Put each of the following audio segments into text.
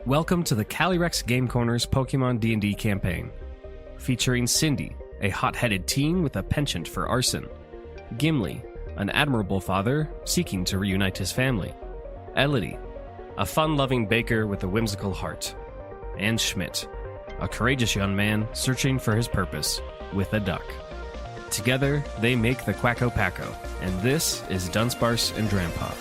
Welcome to the Calyrex Game Corner's Pokemon D&D campaign, featuring Cindy, a hot-headed teen with a penchant for arson; Gimli, an admirable father seeking to reunite his family; Elodie, a fun-loving baker with a whimsical heart; and Schmidt, a courageous young man searching for his purpose with a duck. Together, they make the Packo, and this is Dunsparce Drampa.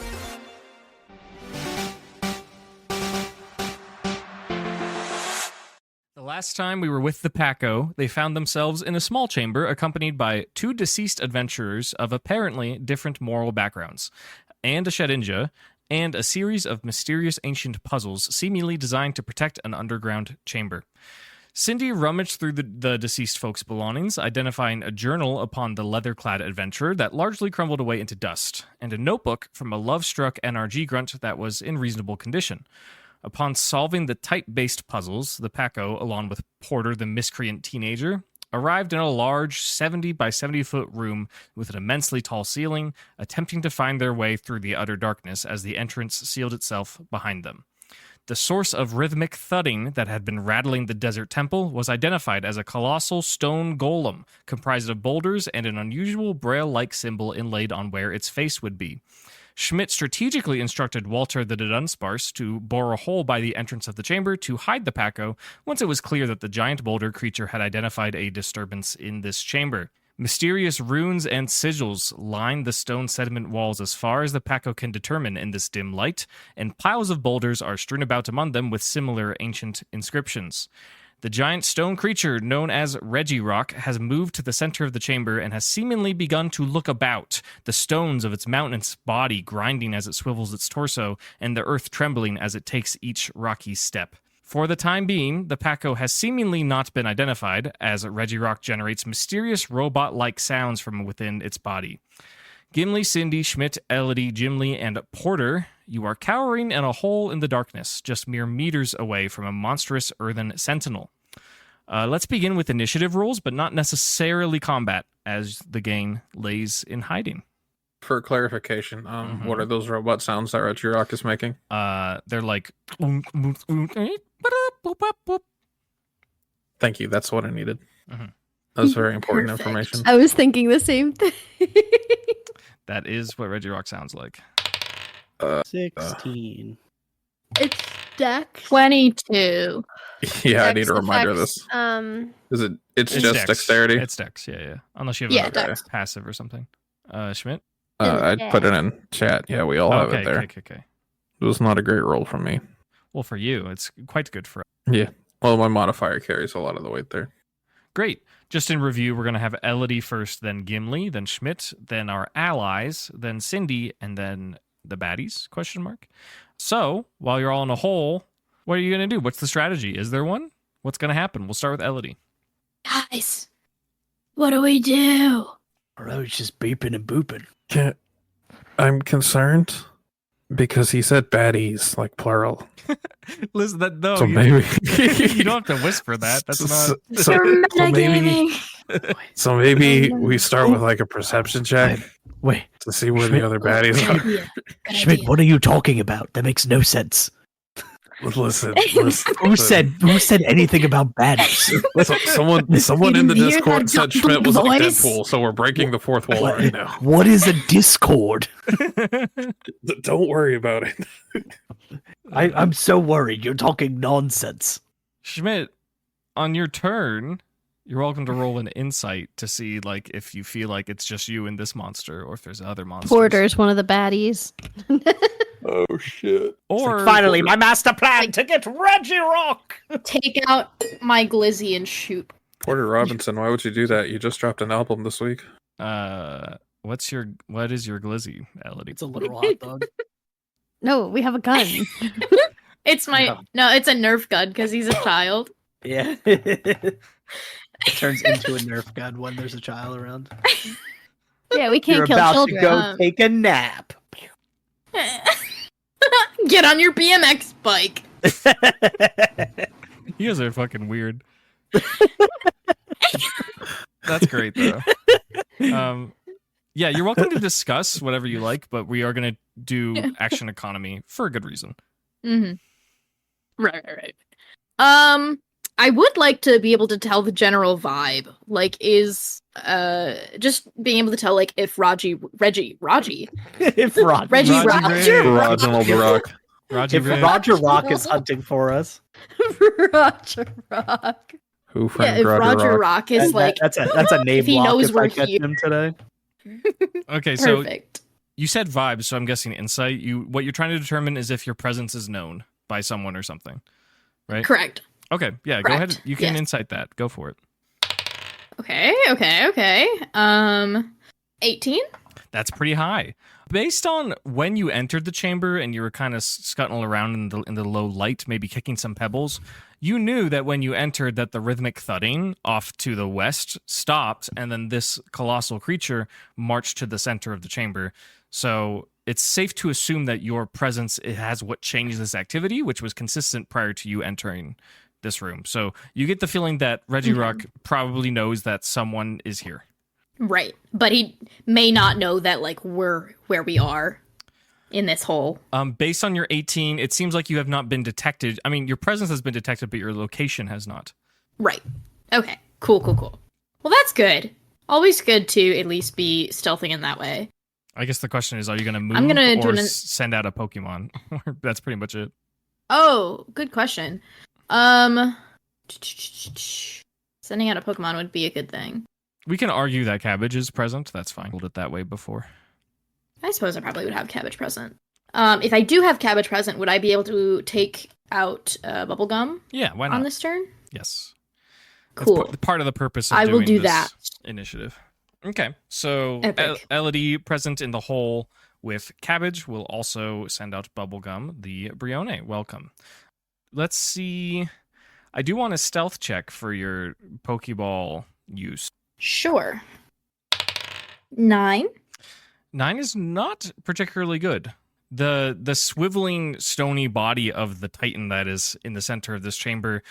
Last time we were with the Packo, they found themselves in a small chamber accompanied by two deceased adventurers of apparently different moral backgrounds, and a Shedinja, and a series of mysterious ancient puzzles seemingly designed to protect an underground chamber. Cindy rummaged through the deceased folks' belongings, identifying a journal upon the leather-clad adventurer that largely crumbled away into dust, and a notebook from a love-struck NRG grunt that was in reasonable condition. Upon solving the type-based puzzles, the Packo, along with Porter, the miscreant teenager, arrived in a large 70 by 70-foot room with an immensely tall ceiling, attempting to find their way through the utter darkness as the entrance sealed itself behind them. The source of rhythmic thudding that had been rattling the desert temple was identified as a colossal stone golem comprised of boulders and an unusual braille-like symbol inlaid on where its face would be. Schmidt strategically instructed Walter the Dunsparce to bore a hole by the entrance of the chamber to hide the Packo once it was clear that the giant boulder creature had identified a disturbance in this chamber. Mysterious runes and sigils line the stone sediment walls as far as the Packo can determine in this dim light, and piles of boulders are strewn about among them with similar ancient inscriptions. The giant stone creature known as Regirock has moved to the center of the chamber and has seemingly begun to look about, the stones of its mountainous body grinding as it swivels its torso, and the earth trembling as it takes each rocky step. For the time being, the Packo has seemingly not been identified, as Regirock generates mysterious robot-like sounds from within its body. Gimli, Cindy, Schmidt, Elodie, Gimli, and Porter, you are cowering in a hole in the darkness, just mere meters away from a monstrous earthen sentinel. Let's begin with initiative rolls, but not necessarily combat, as the gang lays in hiding. For clarification, what are those robot sounds that Regirock is making? They're like... Thank you, that's what I needed. That was very important information. I was thinking the same thing. That is what Regirock sounds like. 16. It's Dex. 22. Yeah, I need a reminder of this. It's just Dex. Dexterity? It's Dex, yeah. Unless you have Dex. passive or something. Schmidt? I'd put it in chat. Yeah, we all have it there. Okay. It was not a great roll from me. Well, for you, it's quite good for us. Yeah. Well, my modifier carries a lot of the weight there. Great. Just in review, we're going to have Elodie first, then Gimli, then Schmidt, then our allies, then Cindy, and then the baddies, ? So, while you're all in a hole, what are you going to do? What's the strategy? Is there one? What's going to happen? We'll start with Elodie. Guys, what do we do? Bro, it's just beeping and booping. I'm concerned because he said baddies, like plural. Listen, So maybe you don't have to whisper that. That's not. So maybe we start with like a perception check. Wait. To see where the other baddies are. Schmidt, what are you talking about? That makes no sense. Listen. Who said anything about baddies? Someone in the hear Discord that said Schmidt was like voice? Deadpool, so we're breaking the fourth wall right now. What is a Discord? Don't worry about it. I'm so worried. You're talking nonsense. Schmidt, on your turn, you're welcome to roll an insight to see like if you feel like it's just you and this monster, or if there's other monsters. Porter's one of the baddies. Oh shit! Or finally, my master plan to get Regirock. Take out my glizzy and shoot. Porter Robinson, why would you do that? You just dropped an album this week. what is your glizzy, Elodie? It's a little hot dog. No, we have a gun. It's it's a Nerf gun because he's a child. Yeah. It turns into a Nerf gun when there's a child around. Yeah, we can't You're kill about children. to go take a nap. Get on your BMX bike. You guys are fucking weird. That's great, though. Yeah, you're welcome to discuss whatever you like, but we are going to do action economy for a good reason. Mm-hmm. Right. I would like to be able to tell the general vibe. Like, is just being able to tell like if Reggie If Roger, Reggie Roger Roger Reginald Rock. Roger if Ray. Roger Rock is hunting for us, Roger Rock. Who Yeah, framed if Roger Roger Rock? Rock is like that's a name if he block knows if we're I catch here. him today. Okay, so perfect. you said vibes, so I'm guessing insight. What you're trying to determine is if your presence is known by someone or something, right? Correct. Okay, yeah, go Correct. ahead. You can Yes. insight that. Go for it. Okay. 18. That's pretty high. Based on when you entered the chamber and you were kind of scuttling around in the low light, maybe kicking some pebbles, you knew that when you entered that the rhythmic thudding off to the west stopped, and then this colossal creature marched to the center of the chamber. So it's safe to assume that your presence has what changed this activity, which was consistent prior to you entering this room. So you get the feeling that Reggie Rock probably knows that someone is here. Right. But he may not know that like we're where we are in this hole. Based on your 18, it seems like you have not been detected. I mean, your presence has been detected, but your location has not. Right. Okay. Cool. Well, that's good. Always good to at least be stealthing in that way. I guess the question is, are you going to move I'm gonna do or an- send out a Pokemon? That's pretty much it. Oh, good question. Sending out a Pokemon would be a good thing. We can argue that Cabbage is present. That's fine. Hold it that way before. I suppose I probably would have Cabbage present. If I do have Cabbage present, would I be able to take out Bubblegum Yeah, why on not? this turn? Yes. Cool. That's part of the purpose of I will doing do this that. initiative. Okay, so Epic. Elodie present in the hole with Cabbage will also send out Bubblegum, the Brione. Welcome. Let's see. I do want a stealth check for your Pokeball use. Sure. 9. 9 is not particularly good. The swiveling stony body of the Titan that is in the center of this chamber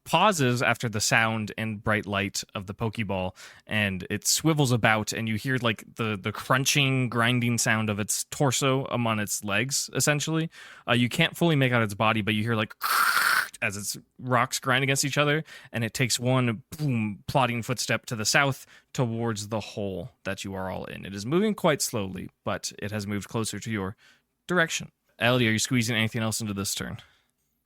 pauses after the sound and bright light of the Pokeball, and it swivels about, and you hear like the crunching, grinding sound of its torso among its legs, essentially. You can't fully make out its body, but you hear like as its rocks grind against each other, and it takes one boom plodding footstep to the south towards the hole that you are all in. It is moving quite slowly, but it has moved closer to your direction. Ellie, are you squeezing anything else into this turn?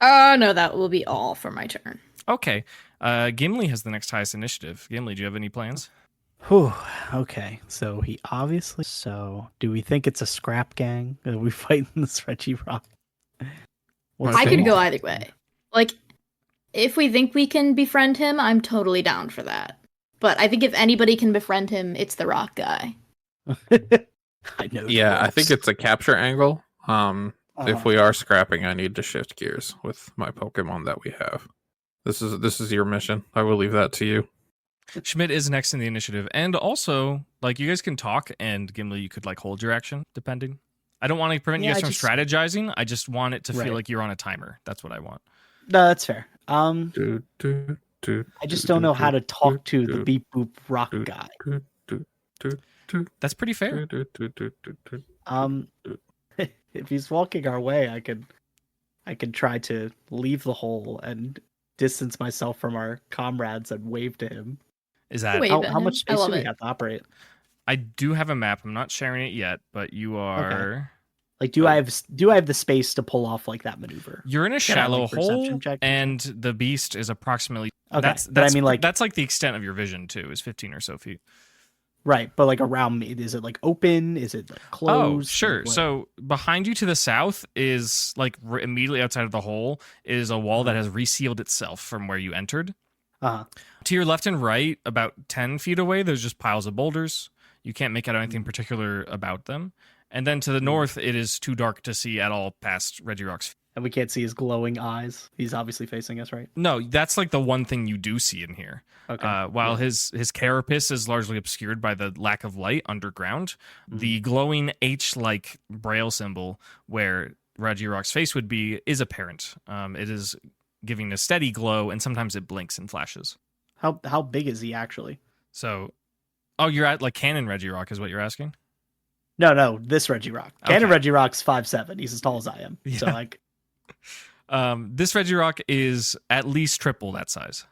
No, that will be all for my turn. Okay. Gimli has the next highest initiative. Gimli, do you have any plans? Whew. Okay, so he obviously. So, do we think it's a scrap gang? Are we fighting this Reggie Rock? What's I Okay. could go either way. Like, if we think we can befriend him, I'm totally down for that. But I think if anybody can befriend him, it's the rock guy. I know. Yeah, I think it's a capture angle. Uh-huh. If we are scrapping, I need to shift gears with my Pokemon that we have. This is your mission. I will leave that to you. Schmidt is next in the initiative. And also, like, you guys can talk, and Gimli, you could, like, hold your action, depending. I don't want to prevent you Yeah, guys I from just- strategizing. I just want it to Right. feel like you're on a timer. That's what I want. No, that's fair. Do, do, do, I just do, don't know do, how to talk to do, the beep boop rock do, guy. do, do, do, do, That's pretty fair. do, do, do, do, do. If he's walking our way, I could try to leave the hole and distance myself from our comrades and wave to him. Is that... Wait. How, at how him. much I space love do we it. have to operate? I do have a map. I'm not sharing it yet, but you are... Like, do I have the space to pull off like that maneuver? You're in a Can I, shallow like, perception hole, check? and the beast is approximately... Okay, That's, but I mean, like, that's like the extent of your vision, too, is 15 or so feet. right, but like around me, is it like open? Is it like closed? Oh, sure. Like, what? So behind you to the south is, like, immediately outside of the hole is a wall that has resealed itself from where you entered. Uh-huh. To your left and right, about 10 feet away, there's just piles of boulders. You can't make out anything particular about them. And then to the north, it is too dark to see at all past Reggie Rock's. And we can't see his glowing eyes. He's obviously facing us, right? No, that's like the one thing you do see in here. Okay. While his carapace is largely obscured by the lack of light underground, the glowing H-like braille symbol where Reggie Rock's face would be is apparent. It is giving a steady glow, and sometimes it blinks and flashes. How big is he actually? So, oh, you're at like Canon Reggie Rock is what you're asking? No, this Reggie Rock. Canon Okay. Reggie Rock's 5'7". He's as tall as I am. So Yeah. like, This Regirock is at least triple that size.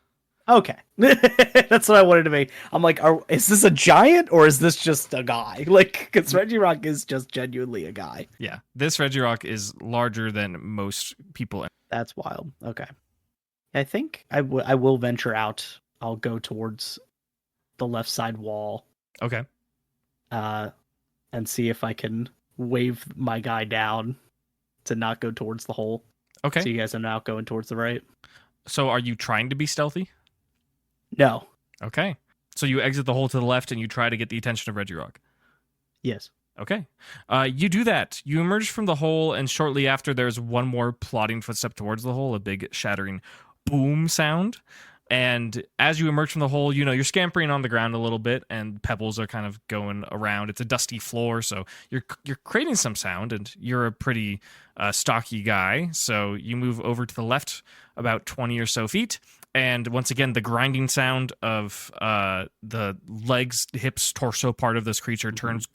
Okay. That's what I wanted to make. I'm like, is this a giant or is this just a guy? Like, because Regirock is just genuinely a guy. Yeah, this Regirock is larger than most people. That's wild. Okay. I think I will venture out. I'll go towards the left side wall. Okay. And see if I can wave my guy down to not go towards the hole. Okay. So you guys are now going towards the right? So are you trying to be stealthy? No. Okay. So you exit the hole to the left and you try to get the attention of Regirock. Yes. Okay. You do that. You emerge from the hole, and shortly after, there's one more plodding footstep towards the hole, a big shattering boom sound. And as you emerge from the hole, you're scampering on the ground a little bit, and pebbles are kind of going around. It's a dusty floor, so you're creating some sound, and you're a pretty stocky guy. So you move over to the left about 20 or so feet, and once again, the grinding sound of the legs, hips, torso part of this creature turns,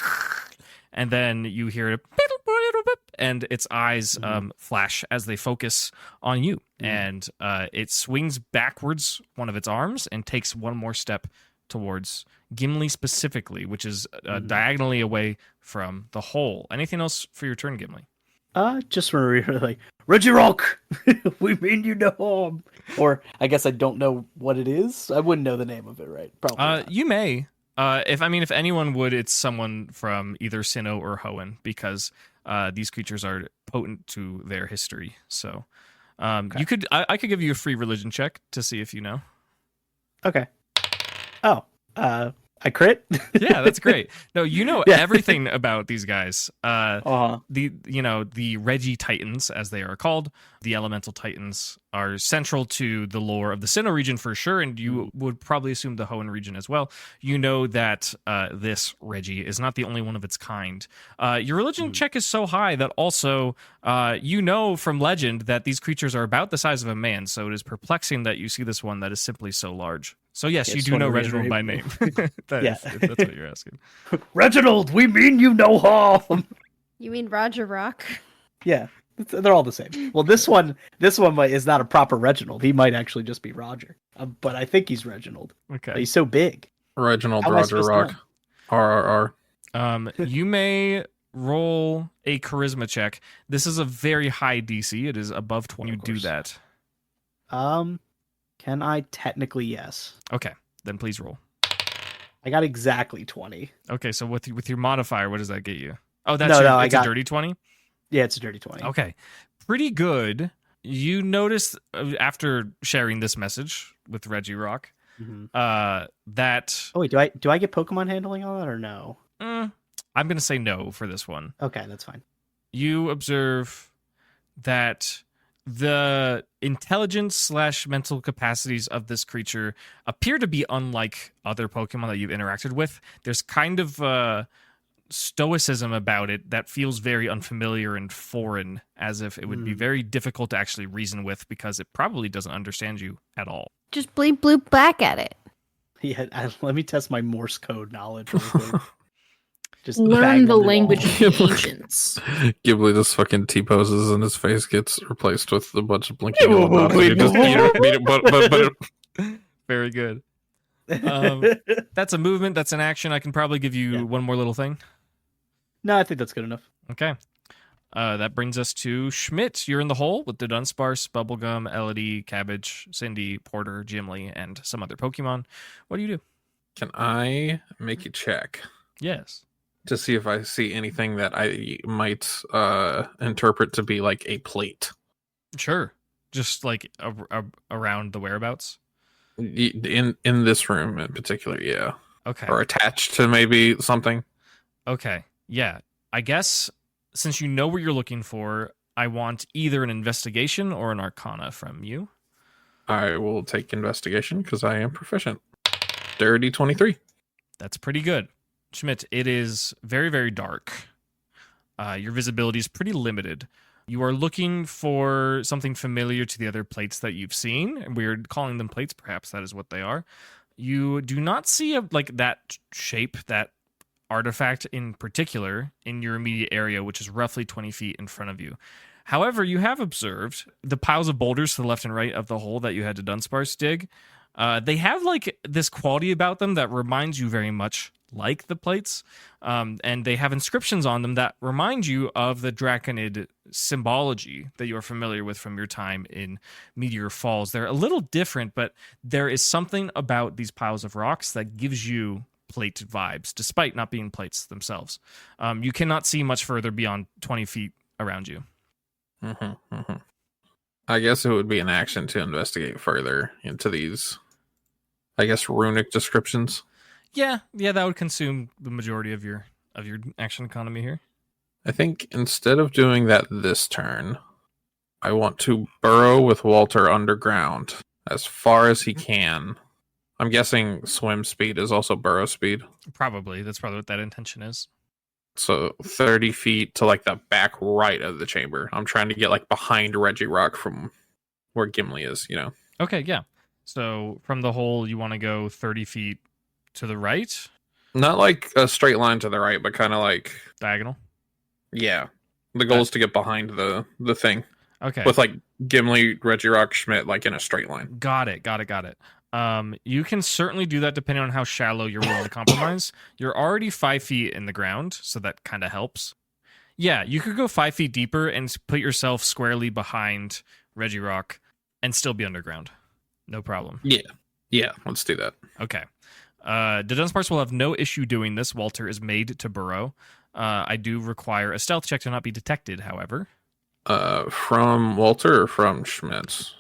and then you hear it, and its eyes flash as they focus on you. And it swings backwards one of its arms and takes one more step towards Gimli specifically, which is diagonally away from the hole. Anything else for your turn, Gimli? Just when we're like, Regirock, we mean you no harm. Or I guess I don't know what it is. I wouldn't know the name of it, right? Probably not. You may. If anyone would, it's someone from either Sinnoh or Hoenn, because these creatures are potent to their history. So you could, I could give you a free religion check to see if you know. Okay. Oh, I crit? Yeah, that's great. No, you know Yeah. everything about these guys. Uh-huh. The Regi Titans, as they are called, the Elemental Titans, are central to the lore of the Sinnoh region for sure, and you would probably assume the Hoenn region as well. You know that this Regi is not the only one of its kind. Your religion check is so high that also you know from legend that these creatures are about the size of a man, so it is perplexing that you see this one that is simply so large. So yes, Yeah, you just do know wanna Reginald by name. Yeah. If that's what you're asking. Reginald, we mean you no harm. You mean Roger Rock? Yeah, they're all the same. Well, this one is not a proper Reginald. He might actually just be Roger, but I think he's Reginald. Okay. But he's so big. Reginald How am I Roger supposed to Rock. know? RRR. You may roll a charisma check. This is a very high DC. It is above 20. You do course. that. Can I technically yes? Okay, then please roll. I got exactly 20. Okay, so with your modifier, what does that get you? Oh, No, I it's got- a dirty 20? Yeah, it's a dirty 20. Okay, pretty good. You notice after sharing this message with Regirock Mhm. that Oh wait, do I get Pokemon handling on that or no? I'm going to say no for this one. Okay, that's fine. You observe that the intelligence / mental capacities of this creature appear to be unlike other Pokemon that you've interacted with. There's kind of stoicism about it that feels very unfamiliar and foreign, as if it would be very difficult to actually reason with because it probably doesn't understand you at all. Just bleep bloop back at it. Yeah, let me test my Morse code knowledge real quick. Just Learn bang the on wall. language of the ancients. Ghibli just fucking T-poses and his face gets replaced with a bunch of blinking yellow dots. You just beat it, but Very good. That's a movement. That's an action. I can probably give you one more little thing. No, I think that's good enough. Okay. That brings us to Schmidt. You're in the hole with the Dunsparce, Bubblegum, Elodie, Cabbage, Cindy, Porter, Gimli, and some other Pokemon. What do you do? Can I make a check Yes. to see if I see anything that I might interpret to be like a plate? Sure. Just like around the whereabouts. In this room in particular, yeah. Okay. Or attached to maybe something. Okay. Yeah. I guess since you know what you're looking for, I want either an investigation or an arcana from you. I will take investigation because I am proficient. Dirty 23. That's pretty good. Schmidt, it is very, very dark. Your visibility is pretty limited. You are looking for something familiar to the other plates that you've seen. We're calling them plates. Perhaps that is what they are. You do not see that shape, that artifact in particular in your immediate area, which is roughly 20 feet in front of you. However, you have observed the piles of boulders to the left and right of the hole that you had to Dunsparce dig. They have like this quality about them that reminds you very much like the plates, and they have inscriptions on them that remind you of the Draconid symbology that you are familiar with from your time in Meteor Falls. They're a little different, but there is something about these piles of rocks that gives you plate vibes, despite not being plates themselves. You cannot see much further beyond 20 feet around you. I guess it would be an action to investigate further into these, I guess, runic descriptions. Yeah, that would consume the majority of your action economy here. I think instead of doing that this turn, I want to burrow with Walter underground as far as he can. I'm guessing swim speed is also burrow speed. Probably. That's probably what that intention is. So 30 feet to like the back right of the chamber. I'm trying to get like behind Reggie Rock from where Gimli is, you know. Okay, yeah. So from the hole, you want to go 30 feet to the right? Not like a straight line to the right, but kind of like Diagonal? Yeah. The goal is to get behind the thing. Okay. With like Gimli, Reggie Rock, Schmidt, like in a straight line. Got it. You can certainly do that depending on how shallow you're willing to compromise. You're already 5 feet in the ground, so that kind of helps. Yeah, you could go 5 feet deeper and put yourself squarely behind Reggie Rock and still be underground. No problem. Yeah, let's do that. Okay. The Dunsparce will have no issue doing this. Walter is made to burrow. I do require a stealth check to not be detected, however. From Walter or from Schmitz?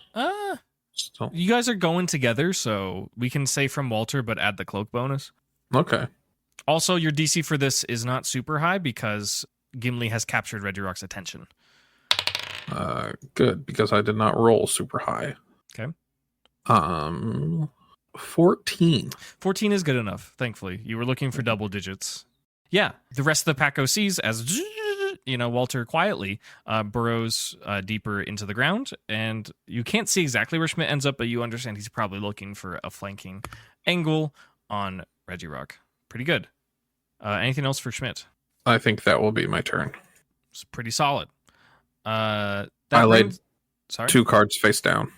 You guys are going together, so we can say from Walter, but add the cloak bonus. Okay. Also, your DC for this is not super high because Gimli has captured Reggie Rock's attention. Good, because I did not roll super high. Okay. 14. 14 is good enough, thankfully. You were looking for double digits. Yeah, the rest of the Packo sees as, Walter quietly burrows deeper into the ground, and you can't see exactly where Schmidt ends up, but you understand he's probably looking for a flanking angle on Reggie Rock. Pretty good. Anything else for Schmidt? I think that will be my turn. It's pretty solid. I laid 2 cards face down.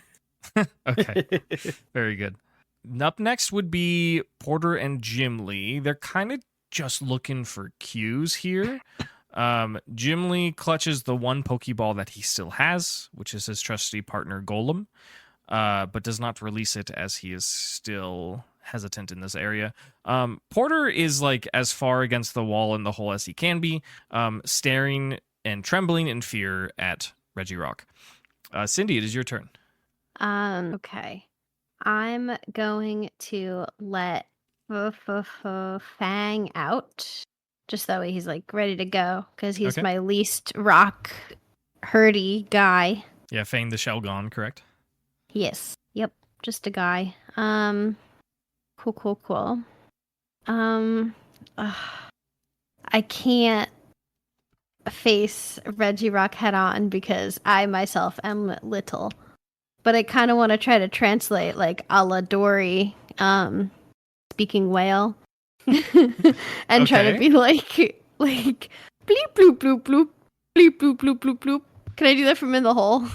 Okay, very good. Up next would be Porter and Jim Lee. They're kind of just looking for cues here. Jim Lee clutches the one Pokeball that he still has, which is his trusty partner Golem, but does not release it as he is still hesitant in this area. Porter is like as far against the wall in the hole as he can be, staring and trembling in fear at Reggie Rock. Cindy, it is your turn. Okay. I'm going to let Fang out. Just that way he's like ready to go. Because he's my least rock herdy guy. Yeah, Fang the Shelgon, correct? Yes. Yep. Just a guy. Cool. I can't face Reggie Rock head on because I myself am little. But I kind of want to try to translate like a la Dory, speaking whale, and try to be like bleep bloop bloop bloop bleep bloop bloop bloop bloop. Can I do that from in the hole?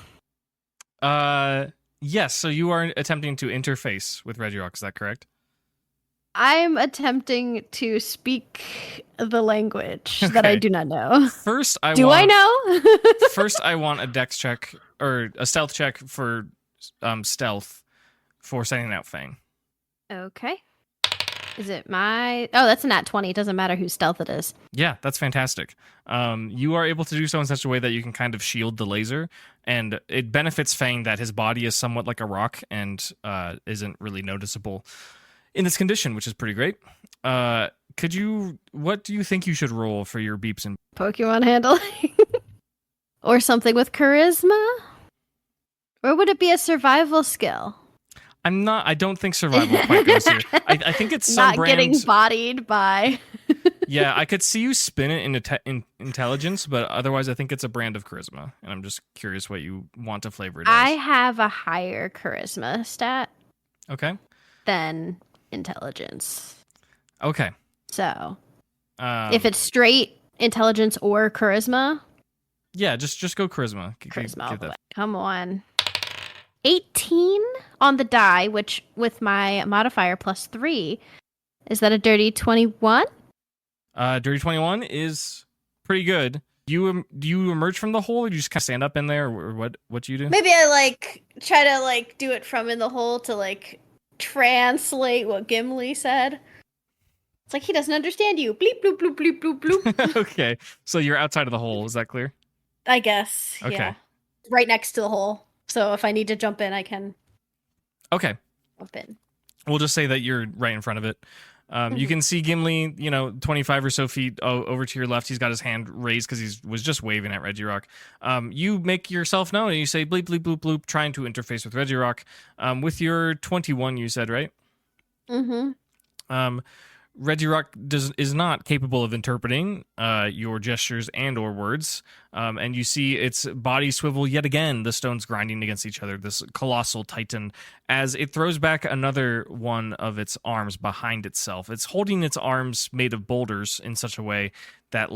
Yes. So you are attempting to interface with Reggie Rock. Is that correct? I'm attempting to speak the language that I do not know. First, I want a dex check or a stealth check for stealth for sending out Fang. Okay. Is it my... Oh, that's a nat 20. It doesn't matter whose stealth it is. Yeah, that's fantastic. You are able to do so in such a way that you can kind of shield the laser, and it benefits Fang that his body is somewhat like a rock and isn't really noticeable in this condition, which is pretty great. What do you think you should roll for your beeps and... Pokemon handling? Or something with charisma? Or would it be a survival skill? I don't think survival quite goes here. I think it's some not getting bodied by... Yeah, I could see you spin it in intelligence, but otherwise I think it's a brand of charisma. And I'm just curious what you want to flavor it as. I have a higher charisma stat. Okay. Than intelligence. Okay. So, if it's straight intelligence or charisma, Yeah, just go charisma. Charisma all Give the that- way. Come on. 18 on the die, which with my modifier plus 3, is that a dirty 21? Dirty 21 is pretty good. Do you emerge from the hole, or do you just kind of stand up in there, or what do you do? Maybe I try to do it from in the hole to translate what Gimli said. It's like he doesn't understand you. Bleep bloop bloop bleep bloop bloop. Okay, so you're outside of the hole. Is that clear? I guess. Okay. Yeah. Right next to the hole. So if I need to jump in, I can Okay. jump in. We'll just say that you're right in front of it. You can see Gimli, 25 or so feet over to your left. He's got his hand raised because he was just waving at Regirock. You make yourself known and you say bleep, bleep, bloop, bloop, trying to interface with Regirock. With your 21, you said, right? Mm-hmm. Regirock is not capable of interpreting your gestures and or words, and you see its body swivel yet again, the stones grinding against each other, this colossal titan, as it throws back another one of its arms behind itself. It's holding its arms made of boulders in such a way that,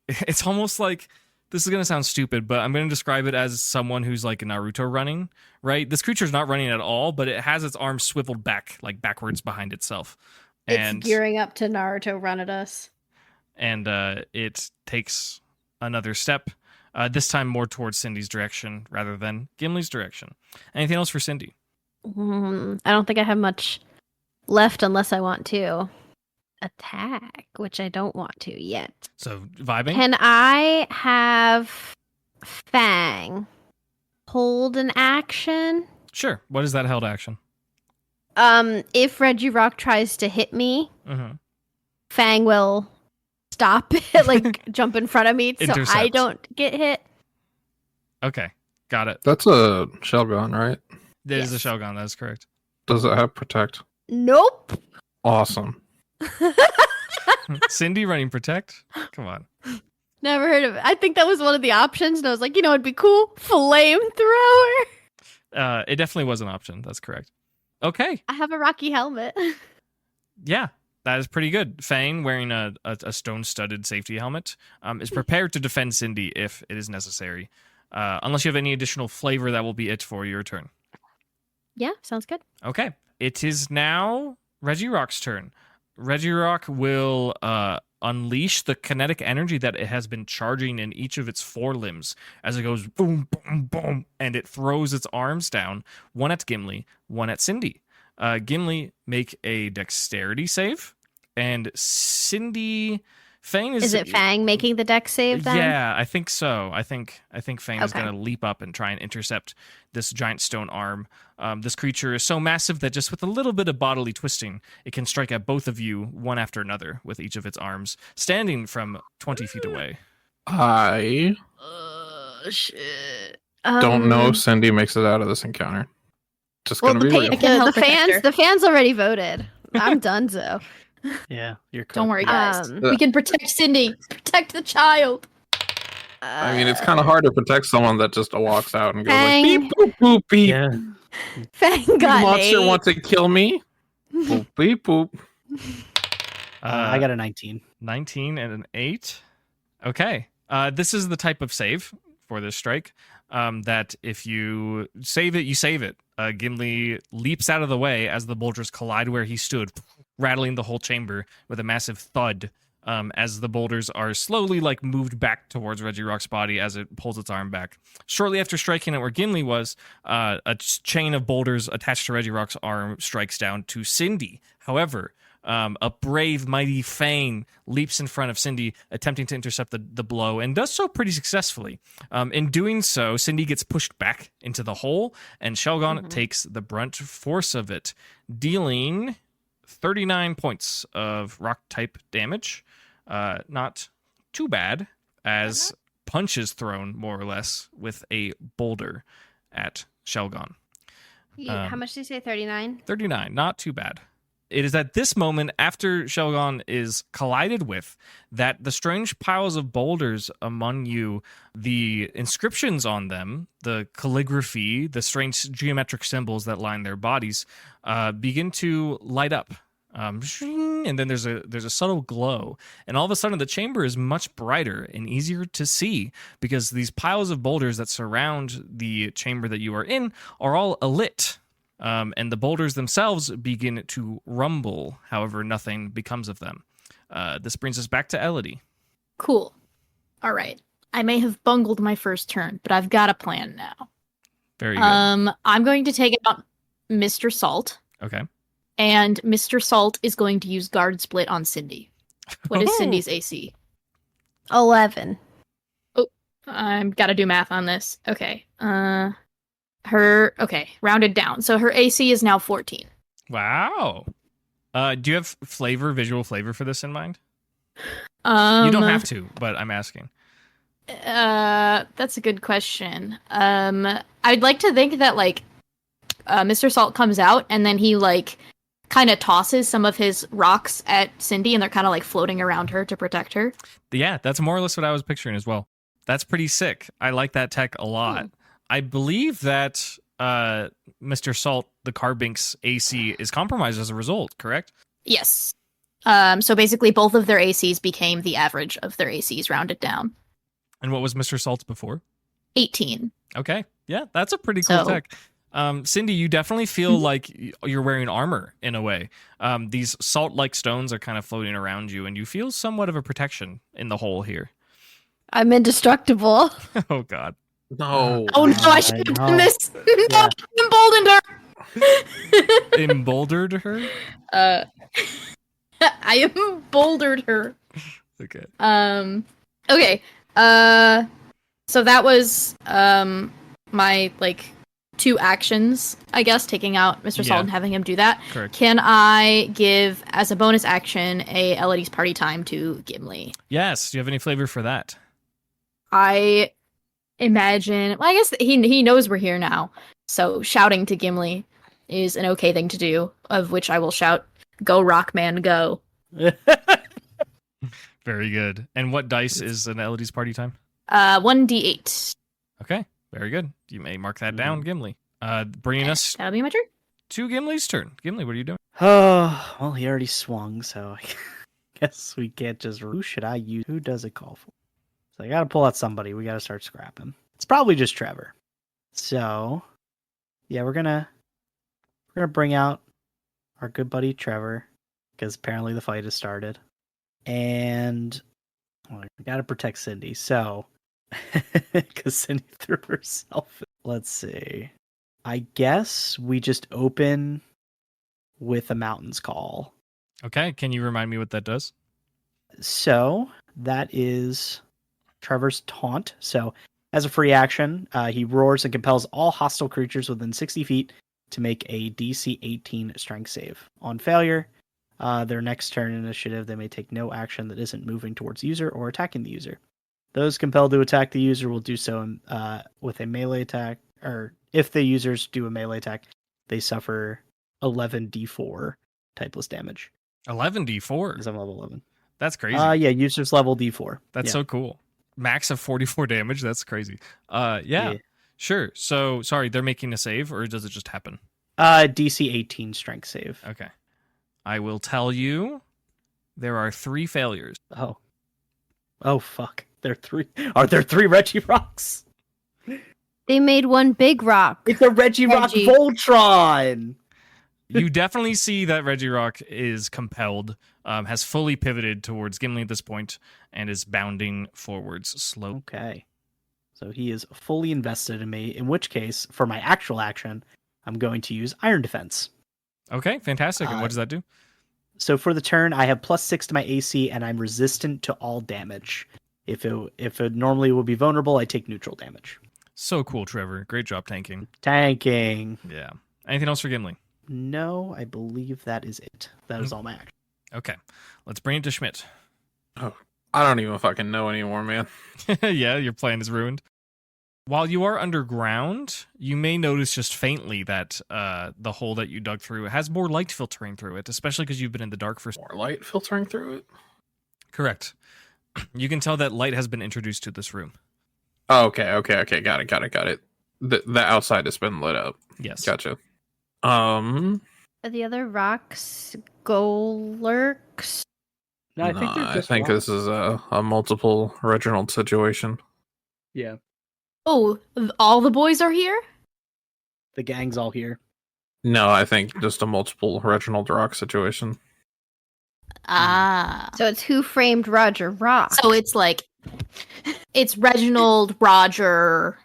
it's almost like, this is going to sound stupid, but I'm going to describe it as someone who's like Naruto running, right? This creature's not running at all, but it has its arms swiveled back, backwards behind itself. It's gearing up to Naruto run at us. And it takes another step, this time more towards Cindy's direction rather than Gimli's direction. Anything else for Cindy? I don't think I have much left unless I want to attack, which I don't want to yet. So, vibing? Can I have Fang hold an action? Sure. What is that held action? If Regirock tries to hit me, Mm-hmm. Fang will stop it, jump in front of me so Intercept. I don't get hit. Okay. Got it. That's a shell gun, right? It is a Yes. shell gun. That is correct. Does it have protect? Nope. Awesome. Cindy running protect? Come on. Never heard of it. I think that was one of the options, and I was like, it'd be cool. Flamethrower. It definitely was an option. That's correct. Okay. I have a Rocky helmet. Yeah, that is pretty good. Fang, wearing a stone-studded safety helmet, is prepared to defend Cindy if it is necessary. Unless you have any additional flavor, that will be it for your turn. Yeah, sounds good. Okay. It is now Regirock's turn. Regirock will unleash the kinetic energy that it has been charging in each of its forelimbs as it goes boom, boom, boom, and it throws its arms down, one at Gimli, one at Cindy. Gimli, make a dexterity save, and Cindy... Fang Is it Fang making the dex save then? Yeah, I think so. I think Fang is Okay. going to leap up and try and intercept this giant stone arm. This creature is so massive that just with a little bit of bodily twisting, it can strike at both of you one after another with each of its arms, standing from 20 feet away. I Shit. don't know if Cindy makes it out of this encounter. Just Well, gonna the, be real. the The protector. fans already voted. I'm donezo. Yeah, you're correct. Don't worry, guys. Um, We can protect Cindy. Protect the child. I mean, it's kind of hard to protect someone that just walks out and goes Fang. like beep boop boop beep. Yeah. Fang You got an monster 8. want to kill me? Boop beep boop. I got a 19. 19 and an 8. Okay. This is the type of save for this strike that if you save it, you save it. Gimli leaps out of the way as the boulders collide where he stood, rattling the whole chamber with a massive thud as the boulders are slowly moved back towards Regirock's body as it pulls its arm back. Shortly after striking it where Gimli was, a chain of boulders attached to Regirock's arm strikes down to Cindy. However, a brave, mighty Fang leaps in front of Cindy, attempting to intercept the blow, and does so pretty successfully. In doing so, Cindy gets pushed back into the hole, and Shelgon takes the brunt force of it, dealing 39 points of rock-type damage. Not too bad, as punches thrown, more or less, with a boulder at Shelgon. How much did you say? 39? 39, not too bad. It is at this moment, after Shelgon is collided with, that the strange piles of boulders among you, the inscriptions on them, the calligraphy, the strange geometric symbols that line their bodies, begin to light up. And then there's a subtle glow, and all of a sudden the chamber is much brighter and easier to see because these piles of boulders that surround the chamber that you are in are all alit. And the boulders themselves begin to rumble. However, nothing becomes of them. This brings us back to Elodie. Cool. All right. I may have bungled my first turn, but I've got a plan now. Very good. I'm going to take out Mr. Salt, Okay. and Mr. Salt is going to use Guard Split on Cindy. What is Cindy's AC? 11. I've got to do math on this. Okay. Rounded down. So her AC is now 14. Wow. Do you have visual flavor for this in mind? You You don't have to, but I'm asking. That's a good question. I'd like to think that Mr. Salt comes out and then he kind of tosses some of his rocks at Cindy and they're kind of floating around her to protect her. Yeah, that's more or less what I was picturing as well. That's pretty sick. I like that tech a lot. I believe that Mr. Salt, the Carbink's AC is compromised as a result, correct? Yes. So basically both of their ACs became the average of their ACs rounded down. And what was Mr. Salt's before? 18. Okay. Yeah, that's a pretty cool tech. Cindy, you definitely feel like you're wearing armor in a way. These salt-like stones are kind of floating around you, and you feel somewhat of a protection in the hole here. I'm indestructible. Oh, God. No. Oh no, I should have done this. Yeah. Emboldened her. Emboldered her? I emboldered her. Okay. Okay. So that was my 2 actions, I guess, taking out Mr. Salt Yeah. and having him do that. Correct. Can I give as a bonus action a Elodie's party time to Gimli? Yes. Do you have any flavor for that? I imagine. Well, I guess he knows we're here now, so shouting to Gimli is an okay thing to do. Of which I will shout, "Go, Rockman, go!" Very good. And what dice is an Elodie's party time? 1d8. Okay. Very good. You may mark that down, Gimli. Bringing us That'll be my turn. to Gimli's turn. Gimli, what are you doing? Oh, well, he already swung, so I guess we can't just... Who should I use? Who does it call for? So I gotta pull out somebody. We gotta start scrapping. It's probably just Trevor. So, yeah, we're gonna bring out our good buddy Trevor, because apparently the fight has started. And we gotta protect Cindy, so... because Cindy threw herself. Let's see. I guess we just open with a Mountain's Call. Okay. Can you remind me what that does? So that is Trevor's taunt. So as a free action, he roars and compels all hostile creatures within 60 feet to make a DC 18 strength save. On failure, their next turn initiative, they may take no action that isn't moving towards the user or attacking the user. Those compelled to attack the user will do so with a melee attack, or if the users do a melee attack, they suffer 11d4 typeless damage. 11d4. Because I'm level 11. That's crazy. Yeah, users level d4. That's Yeah. so cool. Max of 44 damage. That's crazy. Yeah. Sure. So, sorry, they're making a save, or does it just happen? DC 18 strength save. Okay. I will tell you there are 3 failures. Oh, fuck. Are there 3 Reggie Rocks? They made one big rock. It's a Reggie Rock Reggie. Voltron! You definitely see that Regirock is compelled, has fully pivoted towards Gimli at this point, and is bounding forwards slowly. Okay. So he is fully invested in me, in which case, for my actual action, I'm going to use Iron Defense. Okay, fantastic. And what does that do? So for the turn, I have +6 to my AC, and I'm resistant to all damage. If it normally would be vulnerable, I take neutral damage. So cool, Trevor. Great job tanking. Tanking. Yeah. Anything else for Gimli? No, I believe that is it. That is all my action. Okay. Let's bring it to Schmidt. Oh, I don't even fucking know anymore, man. Yeah, your plan is ruined. While you are underground, you may notice just faintly that the hole that you dug through has more light filtering through it, especially because you've been in the dark for... More light filtering through it? Correct. You can tell that light has been introduced to this room. Oh, okay. Got it. The outside has been lit up. Yes. Gotcha. Are the other rocks Golurks? No, I think they're I just think rocks. this is a multiple Reginald situation. Yeah, Oh, all the boys are here? the gang's all here. No, I think just a multiple Reginald Rock situation. Ah. So it's Who Framed Roger Rock. So it's like, it's Reginald, Roger,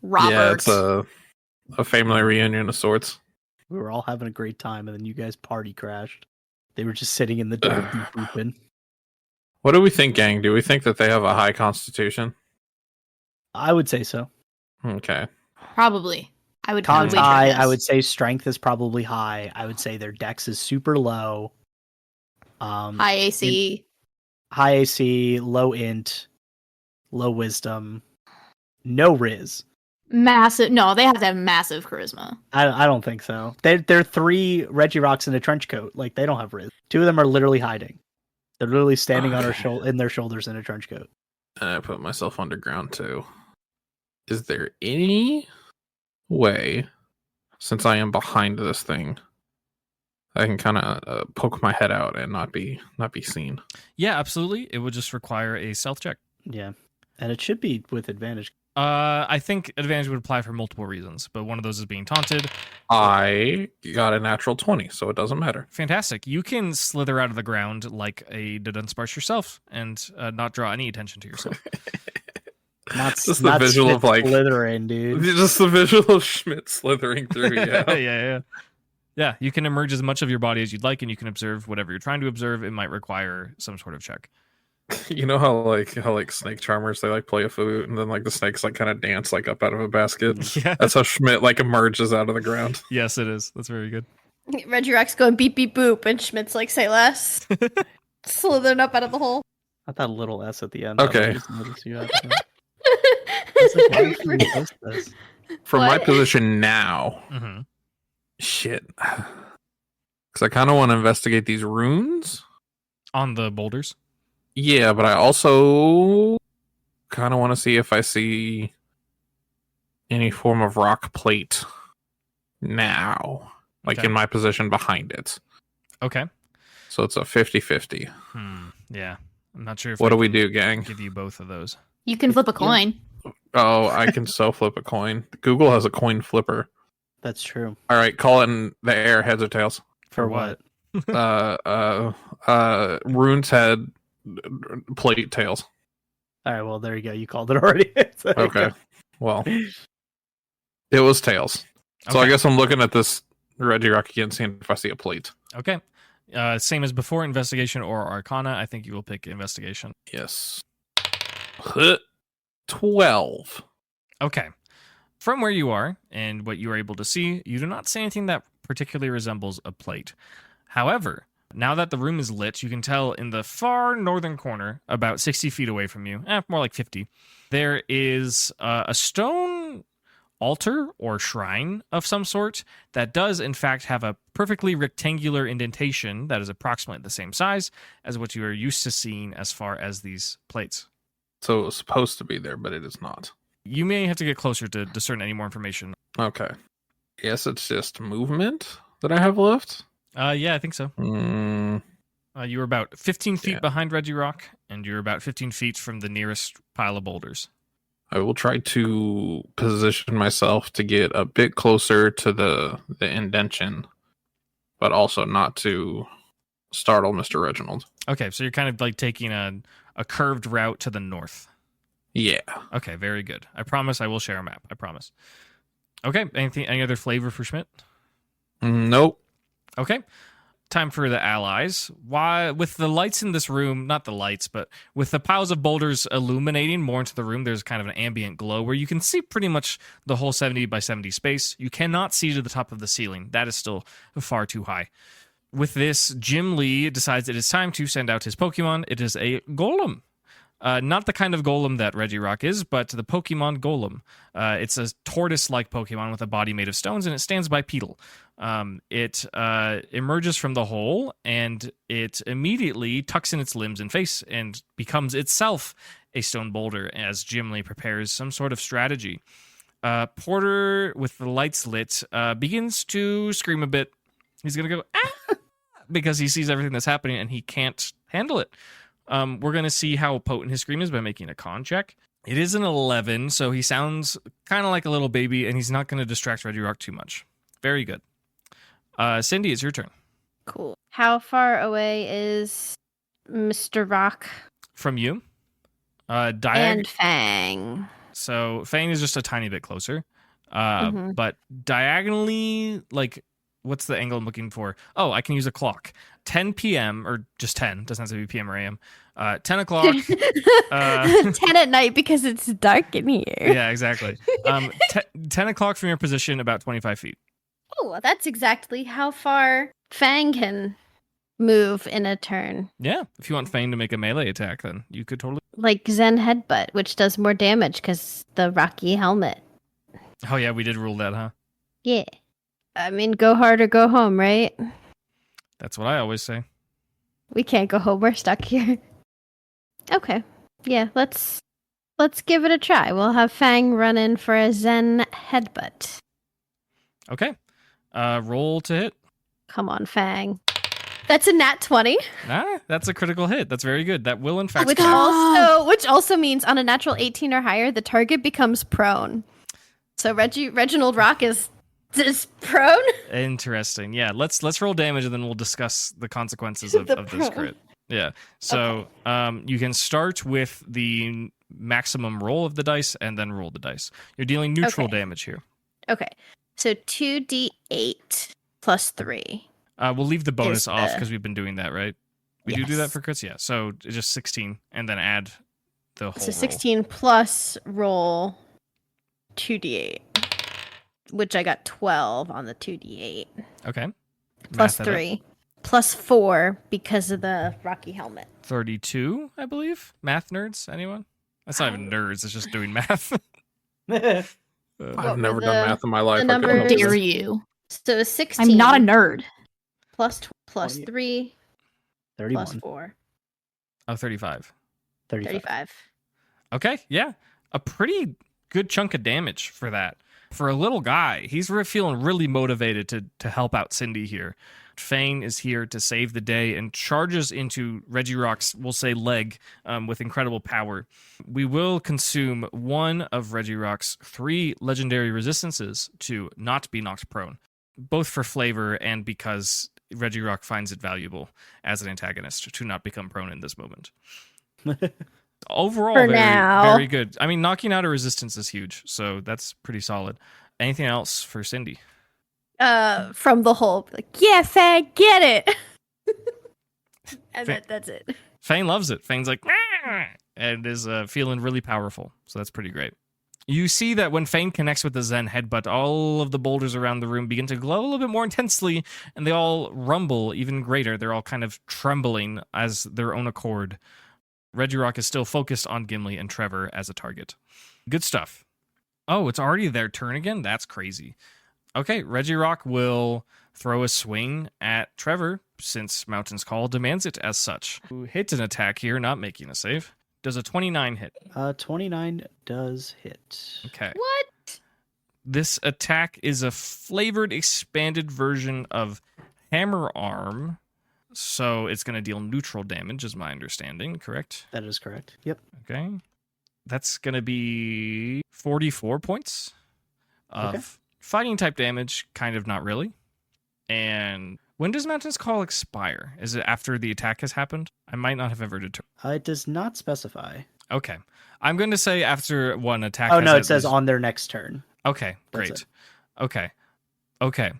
Robert. Yeah, it's a family reunion of sorts. We were all having a great time, and then you guys party crashed. They were just sitting in the door deep pooping. What do we think, gang? Do we think that they have a high constitution? I would say so. Okay. Probably. I would Con's wager high. yes. I would say strength is probably high. I would say their dex is super low. High AC. High AC, low int, low wisdom, no riz. Massive. No, they have to have massive charisma. I don't think so. They're 3 Reggie Rocks in a trench coat. Like, they don't have riz. 2 of them are literally hiding. They're literally standing on in their shoulders in a trench coat. And I put myself underground too. Is there any way, since I am behind this thing, I can kind of poke my head out and not be seen? Yeah, absolutely. It would just require a stealth check. Yeah. And it should be with advantage. I think advantage would apply for multiple reasons, but one of those is being taunted. I got a natural 20, so it doesn't matter. Fantastic. You can slither out of the ground like a Dunsparce yourself and not draw any attention to yourself. Not Just the visual Schmidt of, like- slithering, dude. Just the visual of Schmidt slithering through. Yeah. yeah. Yeah, you can emerge as much of your body as you'd like, and you can observe whatever you're trying to observe. It might require some sort of check. You know how snake charmers, they like play a flute and then like the snakes like kind of dance like up out of a basket. Yeah. That's how Schmidt like emerges out of the ground. Yes, it is. That's very good. Reggie Rock's going beep beep boop, and Schmidt's like, say less. Slithering up out of the hole. Not that little S at the end. Okay. I just noticed you had that. I was like, why would you post this? From my What? position now, Mm-hmm. shit, because I kind of want to investigate these runes. On the boulders. Yeah, but I also kind of want to see if I see any form of rock plate now, like Okay. in my position behind it. Okay. So it's a 50-50. Yeah. I'm not sure if What I do we can do, gang? give you both of those. You can flip a coin. Oh, I can so flip a coin. Google has a coin flipper. That's true. All right, call it in the air, heads or tails. For what? Rune's head, plate, tails. All right, well, there you go. You called it already. So, Okay. Well, it was tails. So I Okay. guess I'm looking at this Reggie Rock again, seeing if I see a plate. Okay. Same as before, investigation or arcana. I think you will pick investigation. Yes. 12. Okay. From where you are and what you are able to see, you do not see anything that particularly resembles a plate. However, now that the room is lit, you can tell in the far northern corner, about 60 feet away from you, more like 50, there is a stone altar or shrine of some sort that does, in fact, have a perfectly rectangular indentation that is approximately the same size as what you are used to seeing as far as these plates. So it was supposed to be there, but it is not. You may have to get closer to discern any more information. Okay. Guess it's just movement that I have left. Yeah, I think so. You were about 15 feet Yeah. behind Reggie Rock, and you're about 15 feet from the nearest pile of boulders. I will try to position myself to get a bit closer to the indention, but also not to startle Mr. Reginald. Okay, so you're kind of like taking a curved route to the north. Yeah. Okay, very good. I promise I will share a map. I promise. Okay, any other flavor for Schmidt? Nope. Okay. Time for the allies. Why, with the lights in this room, not the lights, but with the piles of boulders illuminating more into the room, there's kind of an ambient glow where you can see pretty much the whole 70 by 70 space. You cannot see to the top of the ceiling. That is still far too high. With this, Jim Lee decides it is time to send out his Pokemon. It is a Golem. Not the kind of golem that Reggie Rock is, but the Pokemon Golem. It's a tortoise-like Pokemon with a body made of stones, and it stands bipedal. It emerges from the hole, and it immediately tucks in its limbs and face and becomes itself a stone boulder as Jim Lee prepares some sort of strategy. Porter, with the lights lit, begins to scream a bit. He's going to go, ah! because he sees everything that's happening and he can't handle it. We're going to see how potent his scream is by making a con check. It is an 11, so he sounds kind of like a little baby, and he's not going to distract Regirock too much. Very good. Cindy, it's your turn. Cool. How far away is Mr. Rock From you. and Fang? So Fang is just a tiny bit closer. Mhm. But diagonally, like, what's the angle I'm looking for? Oh, I can use a clock. 10 p.m. or just 10. Doesn't have to be p.m. or a.m. 10 o'clock. 10 at night because it's dark in here. Yeah, exactly. 10 o'clock from your position, about 25 feet. Oh, that's exactly how far Fang can move in a turn. Yeah, if you want Fang to make a melee attack, then you could totally. Like Zen Headbutt, which does more damage because the rocky helmet. Oh, yeah, we did rule that, huh? Yeah. I mean, go hard or go home, right? That's what I always say. We can't go home. We're stuck here. Okay. Yeah, let's give it a try. We'll have Fang run in for a Zen Headbutt. Okay. Roll to hit. Come on, Fang. That's a nat 20. That's a critical hit. That's very good. That will, in fact, Which count. also means on a natural 18 or higher, the target becomes prone. So Reginald Rock is prone. Interesting. Yeah, let's roll damage and then we'll discuss the consequences of this crit. Yeah. So you can start with the maximum roll of the dice and then roll the dice. You're dealing neutral damage here. Okay. So 2d8 plus 3. We'll leave the bonus Is off the- because we've been doing that, right? We do that Yes. for crits? Yeah. So it's just 16 and then add the whole So 16 plus roll 2d8, which I got 12 on the 2d8. roll. Okay. Plus Math that up. 3. Plus 4 because of the rocky helmet. 32, I believe. Math nerds, anyone? That's not even nerds. It's just doing math. I've What never were done the- math in my life. the I couldn't How help numbers? dare it. you? So 16. I'm not a nerd. Plus 20. 3 31. plus 4. Oh, 35. 35. Okay, yeah. A pretty good chunk of damage for that. For a little guy, he's feeling really motivated to help out Cindy here. Fang is here to save the day and charges into Regirock's, we'll say, leg with incredible power. We will consume one of Regirock's 3 legendary resistances to not be knocked prone, both for flavor and because Regirock finds it valuable as an antagonist to not become prone in this moment. Overall, For very, now. very good. I mean, knocking out a resistance is huge, so that's pretty solid. Anything else for Cindy? From the hole. Like, yeah, Fang, get it. And that's it. Fang loves it. Fang's like, "Ah!" and is feeling really powerful. So that's pretty great. You see that when Fang connects with the Zen Headbutt, all of the boulders around the room begin to glow a little bit more intensely, and they all rumble even greater. They're all kind of trembling as their own accord. Regirock is still focused on Gimli and Trevor as a target. Good stuff. Oh, it's already their turn again? That's crazy. Okay, Regirock will throw a swing at Trevor, since Mountain's Call demands it as such. Who hits an attack here, not making a save. Does a 29 hit? 29 does hit. Okay. What? This attack is a flavored, expanded version of Hammer Arm, so it's going to deal neutral damage, is my understanding, correct? That is correct. Yep. Okay. That's going to be 44 points of Okay. fighting type damage, kind of not really. And when does Mountain's Call expire? Is it after the attack has happened? I might not have ever determined. It does not specify. Okay. I'm going to say after one attack Oh has no, at it says least- on their next turn. Okay, That's great. it. Okay.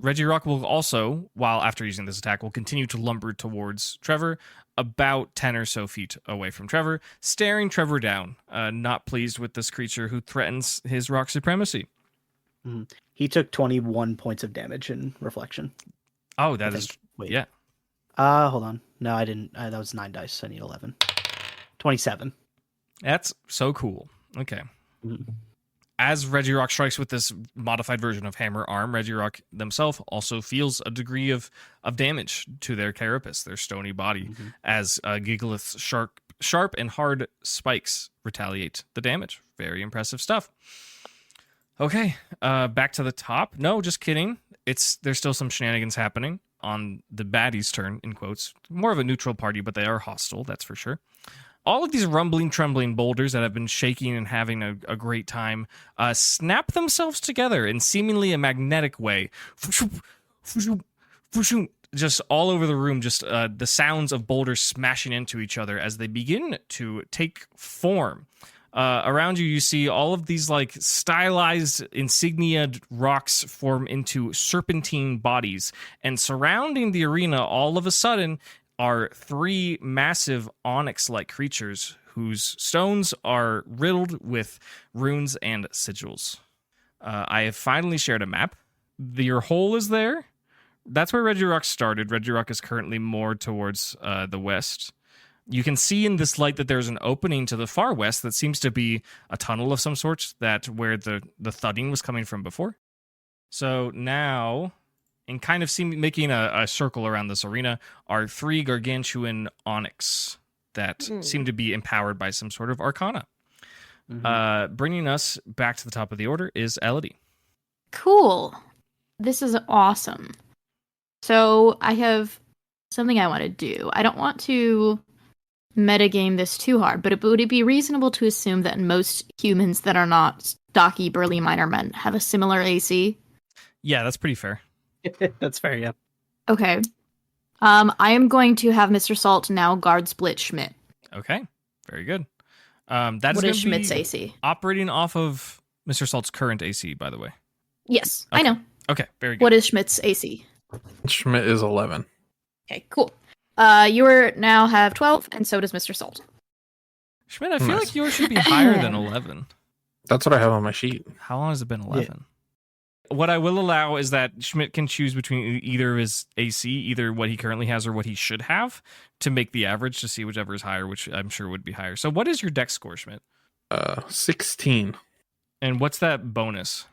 Regirock will also, while after using this attack, will continue to lumber towards Trevor, about 10 or so feet away from Trevor, staring Trevor down, not pleased with this creature who threatens his rock supremacy. He took 21 points of damage in reflection. Oh, I that is... think. Wait. Yeah. Hold on. No, I didn't. That was 9 dice. I need 11. 27. That's so cool. Okay. Mhm. As Regirock strikes with this modified version of Hammer Arm, Regirock themselves also feels a degree of damage to their carapace, their stony body, as Gigalith's sharp and hard spikes retaliate the damage. Very impressive stuff. Okay, back to the top. No, just kidding. There's still some shenanigans happening. on the baddies' turn, in quotes. More of a neutral party, but they are hostile, that's for sure. All of these rumbling, trembling boulders that have been shaking and having a great time snap themselves together in seemingly a magnetic way. Just all over the room, just the sounds of boulders smashing into each other as they begin to take form. Around you, you see all of these like stylized insignia rocks form into serpentine bodies, and surrounding the arena, all of a sudden, are 3 massive onyx-like creatures whose stones are riddled with runes and sigils. I have finally shared a map. Your hole is there. That's where Regirock started. Regirock is currently more towards the west. You can see in this light that there's an opening to the far west that seems to be a tunnel of some sort, that where the thudding was coming from before. So now, and kind of making a circle around this arena, are 3 gargantuan onyx that seem to be empowered by some sort of arcana. Bringing us back to the top of the order is Elodie. Cool. This is awesome. So I have something I want to do. I don't want to metagame this too hard, but would it be reasonable to assume that most humans that are not stocky, burly miner men have a similar AC? Yeah, that's pretty fair. That's fair, yeah. Okay. I am going to have Mr. Salt now guard split Schmidt. Okay, very good. That's What is gonna be Schmidt's AC? operating off of Mr. Salt's current AC, by the way. Yes, Okay. I know. Okay, very good. What is Schmidt's AC? Schmidt is 11. Okay, cool. You now have 12, and so does Mr. Salt. Schmidt, I feel Nice. like yours should be higher than 11. That's what I have on my sheet. How long has it been 11? What I will allow is that Schmidt can choose between either of his AC, either what he currently has or what he should have, to make the average to see whichever is higher, which I'm sure would be higher. So what is your dex score, Schmidt? 16 And what's that bonus?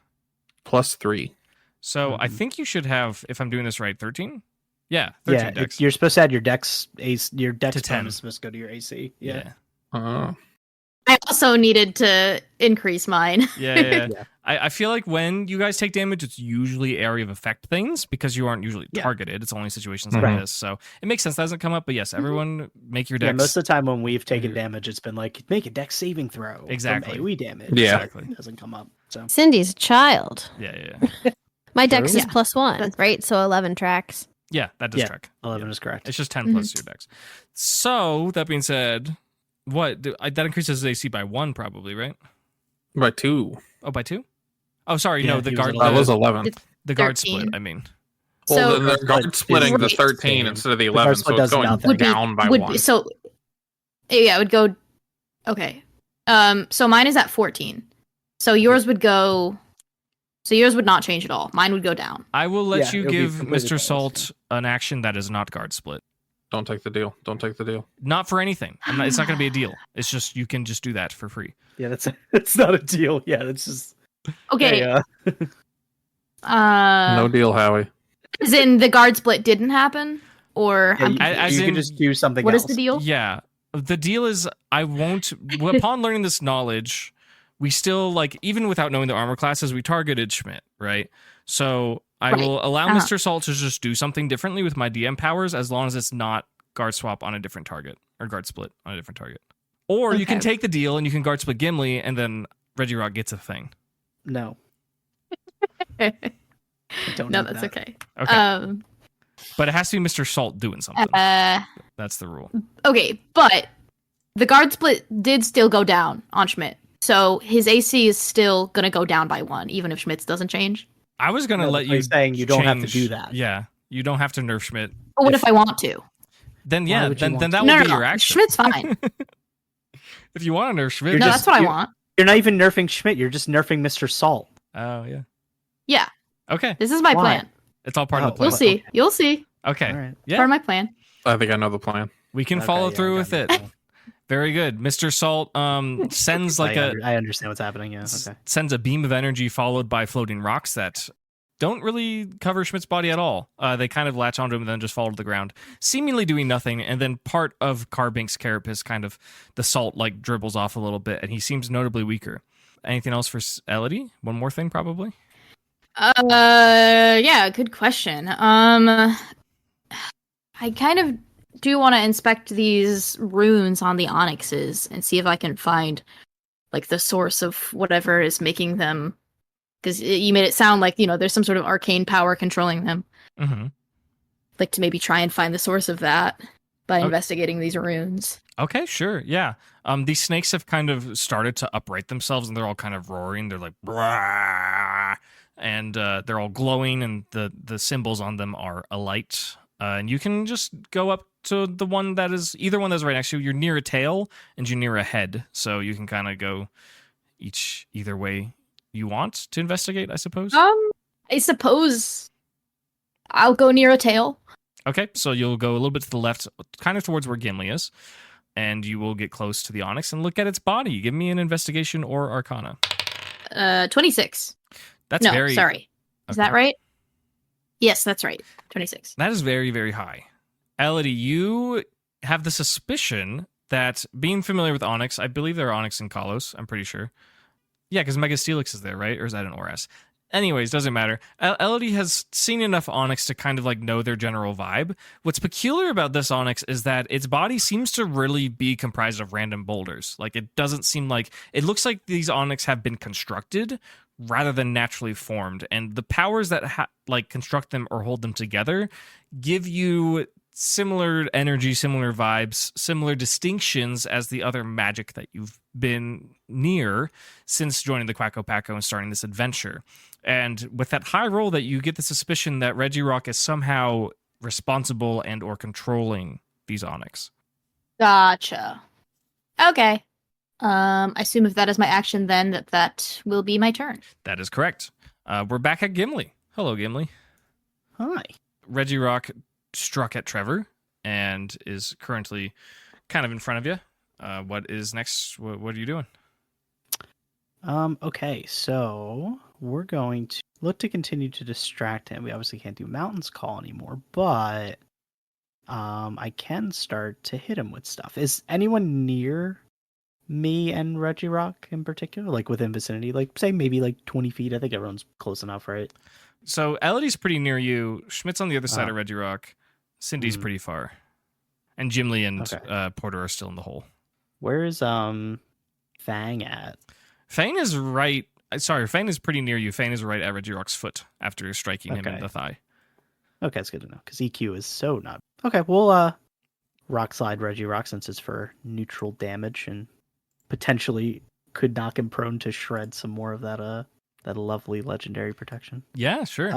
plus 3. So I think you should have, if I'm doing this right, 13? Yeah, 13 Yeah, dex. you're supposed to add your dex your dex To 10. bonus is supposed to go to your AC. Yeah. I also needed to increase mine. Yeah. Yeah. I feel like when you guys take damage, it's usually area of effect things because you aren't usually Yeah. targeted. It's only situations Mhm. like this. So it makes sense. That doesn't come up, but yes, everyone make your Yeah, dex. most of the time when we've taken Mhm. damage, it's been like, make a dex saving throw. Exactly. From AoE damage. Yeah. Exactly. It doesn't come up. So Cindy's a child. Yeah. My dex is Yeah. +1, That's right? So 11 tracks. Yeah, that does Yeah. track. 11 Yeah. is correct. It's just 10 plus your dex. So that being said, that increases his AC by 1 probably, right? By 2. Oh, by 2? Oh, sorry, Yeah, no, the he was guard at That was the, 11. the guard 13. split, I mean. Well, So- then they're guard splitting the Right. 13 instead of the guard 11, split so it's does going about that. down by would 1. be, so yeah, it would go. Okay. So mine is at 14. So yours would go. So yours would not change at all. Mine would go down. I will let Yeah, you it'll be give completely Mr. pointless, Salt an action that is not guard split. Don't take the deal. Don't take the deal. Not for anything. It's not going to be a deal. It's just you can just do that for free. Yeah, that's not a deal. Yeah, that's just Okay. Hey, No deal, Howie. As in the guard split didn't happen, or yeah, I'm you, As you in- can just do something what else. is the deal? Yeah. The deal is I won't upon learning this knowledge, we still like even without knowing the armor classes, we targeted Schmidt, right? So I Right. will allow Uh-huh. Mr. Salt to just do something differently with my DM powers as long as it's not guard swap on a different target or guard split on a different target. Or you can Okay. take the deal and you can guard split Gimli and then Regirock gets a thing. No. I don't No, need that's that. okay. Okay. But it has to be Mr. Salt doing something. That's the rule. Okay, but the guard split did still go down on Schmidt. So his AC is still going to go down by 1, even if Schmidt's doesn't change. I was going to No, let but he's you saying you don't have to change- do that. Yeah. You don't have to nerf Schmidt. But what if I want to? Then Why yeah, would you then want that to? will No, be no, your no. action. Schmidt's fine. If you want to nerf Schmidt, You're No, just- that's what I you're- want. You're not even nerfing Schmidt. You're just nerfing Mr. Salt. oh yeah. Yeah, Okay. this is my Why? plan. It's all part of the Oh, plan. You'll see. Okay. You'll see. Okay. All right. Yeah. Part of my plan. I think I know the plan. We can Okay, follow yeah, through I with got it. Very good. Mr. Salt sends like I understand what's happening. Yeah. Okay. sends a beam of energy followed by floating rocks that don't really cover Schmidt's body at all. They kind of latch onto him and then just fall to the ground, seemingly doing nothing. And then part of Carbink's carapace, kind of the salt like dribbles off a little bit, and he seems notably weaker. Anything else for Elodie? One more thing, probably. Yeah, good question. I kind of do want to inspect these runes on the onyxes and see if I can find like the source of whatever is making them. Because you made it sound like, there's some sort of arcane power controlling them. Mm-hmm. Like to maybe try and find the source of that by investigating these runes. Okay, sure. Yeah. These snakes have kind of started to upright themselves, and they're all kind of roaring. They're like, "Brah!" And they're all glowing, and the symbols on them are a light. And you can just go up to the one that is either one that's right next to you. You're near a tail, and you're near a head, so you can kind of go either way you want to investigate, I suppose. I suppose I'll go near a tail. Okay, so you'll go a little bit to the left, kind of towards where Gimli is, and you will get close to the onyx and look at its body. Give me an investigation or arcana. 26. That's no, very... sorry. Is that right? Yes, that's right. 26. That is very, very high. Elodie, you have the suspicion that being familiar with onyx, I believe there are onyx in Kalos, I'm pretty sure. Yeah, because Megastelix is there, right? Or is that an Oras? Anyways, doesn't matter. Elodie has seen enough onyx to kind of like know their general vibe. What's peculiar about this onyx is that its body seems to really be comprised of random boulders. Like it doesn't seem like it looks like these onyx have been constructed rather than naturally formed, and the powers that construct them or hold them together give you similar energy, similar vibes, similar distinctions as the other magic that you've been near since joining the Packo and starting this adventure. And with that high roll, that you get the suspicion that Regirock is somehow responsible and or controlling these onyx. Gotcha. Okay. I assume if that is my action, then that will be my turn. That is correct. We're back at Gimli. Hello, Gimli. Hi. Regirock struck at Trevor and is currently kind of in front of you. What is next? What are you doing? Okay, so we're going to look to continue to distract him. We obviously can't do Mountain's Call anymore, but I can start to hit him with stuff. Is anyone near me and Regirock in particular, like within vicinity? Like, say maybe like 20 feet. I think everyone's close enough, right? So Elodie's pretty near you. Schmidt's on the other side of Regirock. Cindy's pretty far. And Gimli and Porter are still in the hole. Where is Fang at? Fang is right. Sorry, Fang is pretty near you. Fang is right at Regirock's foot after striking him in the thigh. Okay, that's good to know, because EQ is so not... Okay, we'll rock slide Regirock since it's for neutral damage and potentially could knock him prone to shred some more of that lovely legendary protection. Yeah, sure.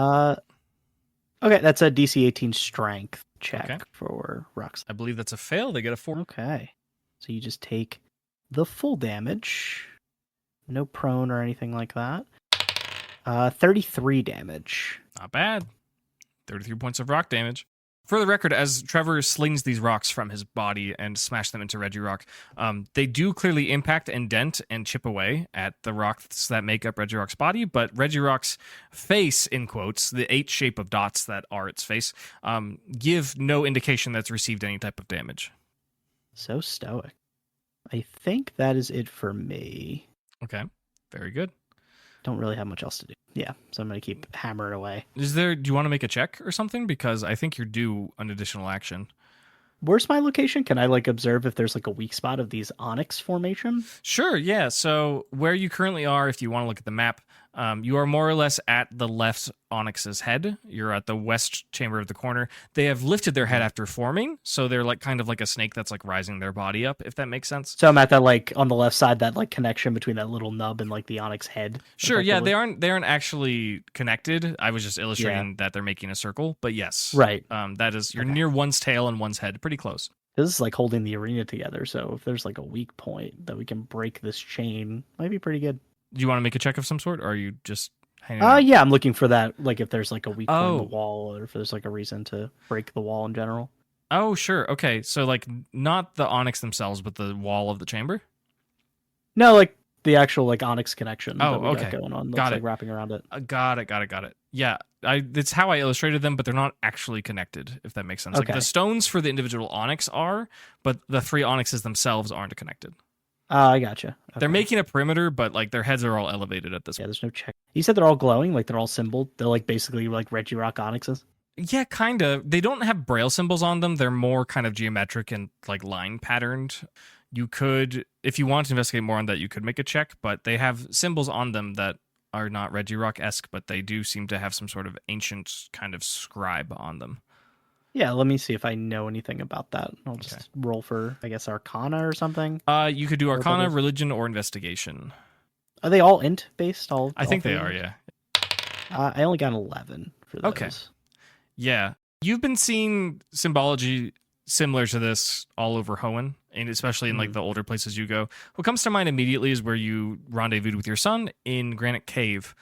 Okay, that's a DC 18 strength check for rocks. I believe that's a fail. They get a 4. Okay. So you just take the full damage. No prone or anything like that. 33 damage. Not bad. 33 points of rock damage. For the record, as Trevor slings these rocks from his body and smash them into Regirock, they do clearly impact and dent and chip away at the rocks that make up Regirock's body, but Regirock's face, in quotes, the 8 shape of dots that are its face, give no indication that's received any type of damage. So stoic. I think that is it for me. Okay, very good. Don't really have much else to do. Yeah, so I'm going to keep hammering away. Do you want to make a check or something? Because I think you're due an additional action. Where's my location? Can I observe if there's a weak spot of these onyx formation? Sure, yeah. So where you currently are, if you want to look at the map, you are more or less at the left onyx's head. You're at the west chamber of the corner. They have lifted their head after forming, so they're kind of like a snake that's rising their body up, if that makes sense. So I'm at that on the left side, that connection between that little nub and the onyx head. Sure, yeah, they aren't actually connected. I was just illustrating that they're making a circle, but yes. Right. That is, you're near one's tail and one's head, pretty close. This is holding the arena together, so if there's a weak point that we can break this chain, might be pretty good. Do you want to make a check of some sort, or are you just hanging out? Yeah, I'm looking for that, if there's a weak point in the wall, or if there's a reason to break the wall in general. Oh, sure. Okay, so not the onyx themselves, but the wall of the chamber? No, the actual onyx connection that we okay. got going on. Got that's, it. Wrapping around it. Got it. Yeah, it's how I illustrated them, but they're not actually connected, if that makes sense. Okay. The stones for the individual onyx are, but the 3 onyxes themselves aren't connected. I gotcha. Okay. They're making a perimeter, but their heads are all elevated at this point. Yeah, there's no check. You said they're all glowing, they're all symboled. They're basically Regirock onyxes. Yeah, kind of. They don't have braille symbols on them. They're more kind of geometric and like line patterned. You could, if you want to investigate more on that, you could make a check, but they have symbols on them that are not Regirock-esque, but they do seem to have some sort of ancient kind of scribe on them. Yeah, let me see if I know anything about that. I'll just roll for, I guess, Arcana or something. You could do Arcana, Religion, or Investigation. Are they all int based? I think they are, yeah. I only got an 11 for those. Okay. Yeah. You've been seeing symbology similar to this all over Hoenn, and especially in like the older places you go. What comes to mind immediately is where you rendezvoused with your son in Granite Cave,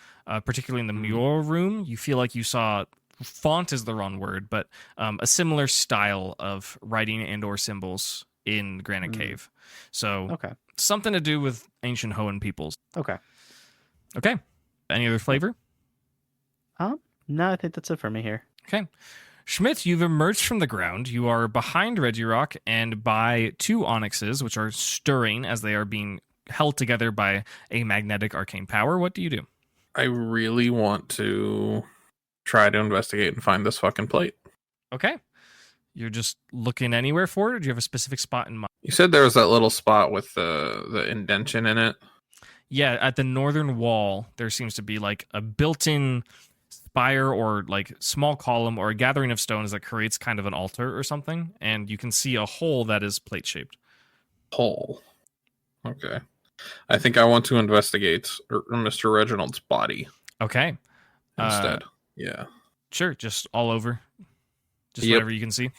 particularly in the mural room. You feel like you saw, font is the wrong word, but a similar style of writing and or symbols in Granite Cave. So something to do with ancient Hoenn peoples. Okay. Any other flavor? No, I think that's it for me here. Okay. Schmidt, you've emerged from the ground. You are behind Regirock and by two onyxes, which are stirring as they are being held together by a magnetic arcane power. What do you do? I really want to try to investigate and find this fucking plate. Okay. You're just looking anywhere for it, or do you have a specific spot in mind? You said there was that little spot with the indention in it. Yeah, at the northern wall, there seems to be like a built-in spire or like small column or a gathering of stones that creates kind of an altar or something, and you can see a hole that is plate-shaped. Hole. Okay. I think I want to investigate Mr. Reginald's body. Okay. Instead. Yeah. Sure, just all over. Just whatever you can see.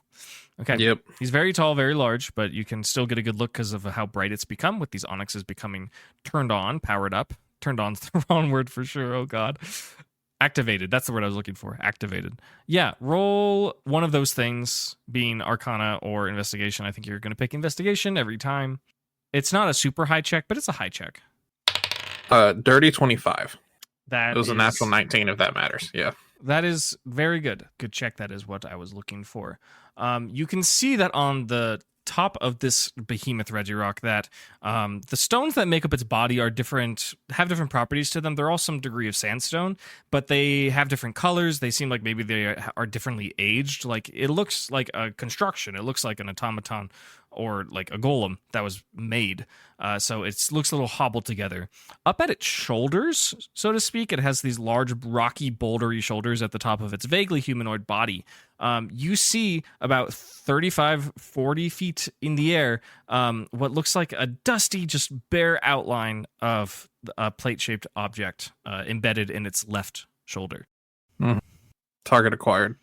Okay. Yep. He's very tall, very large, but you can still get a good look because of how bright it's become with these onyxes becoming turned on, powered up. Turned on's the wrong word for sure. Oh, God. Activated. That's the word I was looking for. Activated. Yeah. Roll one of those things, being Arcana or Investigation. I think you're going to pick Investigation every time. It's not a super high check, but it's a high check. Dirty 25. It was a natural 19, if that matters. Yeah. That is very good. Good check. That is what I was looking for. You can see that on the top of this behemoth Regirock that the stones that make up its body are different, have different properties to them. They're all some degree of sandstone, but they have different colors. They seem like maybe they are differently aged. Like it looks like a construction. It looks like an automaton or like a golem that was made. So it looks a little hobbled together. Up at its shoulders, so to speak, it has these large, rocky, bouldery shoulders at the top of its vaguely humanoid body. You see about 35, 40 feet in the air what looks like a dusty, just bare outline of a plate-shaped object embedded in its left shoulder. Target acquired.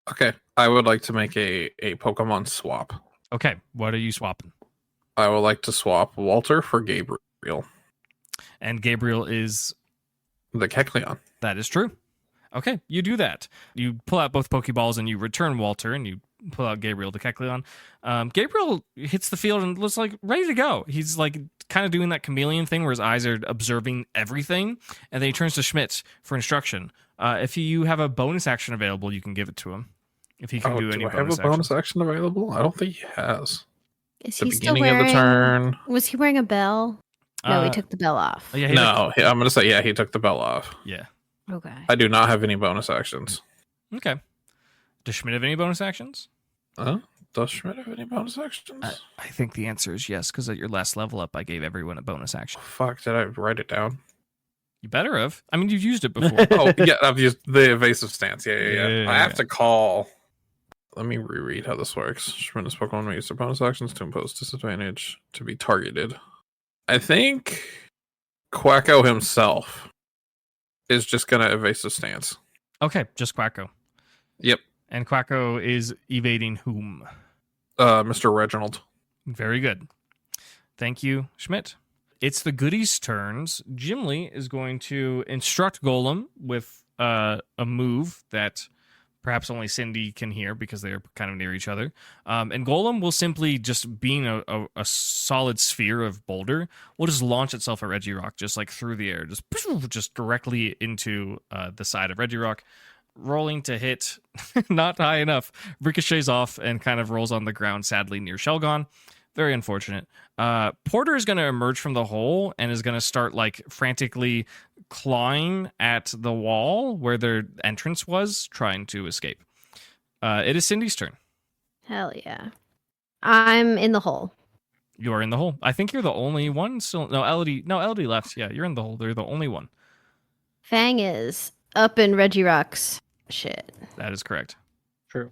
Okay, I would like to make a Pokemon swap. Okay, what are you swapping? I would like to swap Walter for Gabriel. And Gabriel is... the Kecleon. That is true. Okay, you do that. You pull out both Pokeballs and you return Walter, and you pull out Gabriel the Kecleon. Gabriel hits the field and looks like ready to go. He's like kind of doing that chameleon thing where his eyes are observing everything, and then he turns to Schmidt for instruction. If you have a bonus action available, you can give it to him. If he can do any bonus I have a bonus action available? I don't think he has. Is The he still beginning of wearing? the turn. Was he wearing a bell? No, he took the bell off. Yeah, No, I'm going to say, he took the bell off. Yeah. Okay. I do not have any bonus actions. Okay. Does Schmidt have any bonus actions? Does Schmidt have any bonus actions? I think the answer is yes, because at your last level up, I gave everyone a bonus action. Fuck, did I write it down? You better have. I mean, you've used it before. Oh, yeah, I've used the evasive stance. Yeah. I have to call. Let me reread how this works. Schmidt Pokemon may use their bonus actions to impose disadvantage to be targeted. I think Quacko himself is just going to evasive stance. Okay, just Quacko. Yep. And Quacko is evading whom? Mr. Reginald. Very good. Thank you, Schmidt. It's the goodies' turns. Gimli is going to instruct Golem with a move that perhaps only Cindy can hear because they are kind of near each other. And Golem will simply, just being a solid sphere of boulder, will just launch itself at Regirock, just like through the air, just directly into the side of Regirock. rolling to hit, not high enough. Ricochets off and kind of rolls on the ground, sadly, near Shelgon. Very unfortunate. Porter is going to emerge from the hole and is going to start like frantically clawing at the wall where their entrance was, trying to escape. It is Cindy's turn. Hell yeah. I'm in the hole. You are in the hole. I think you're the only one still. No, Elodie left. Yeah, you're in the hole. They're the only one. Fang is up in Reggie Rock's shit. That is correct. True.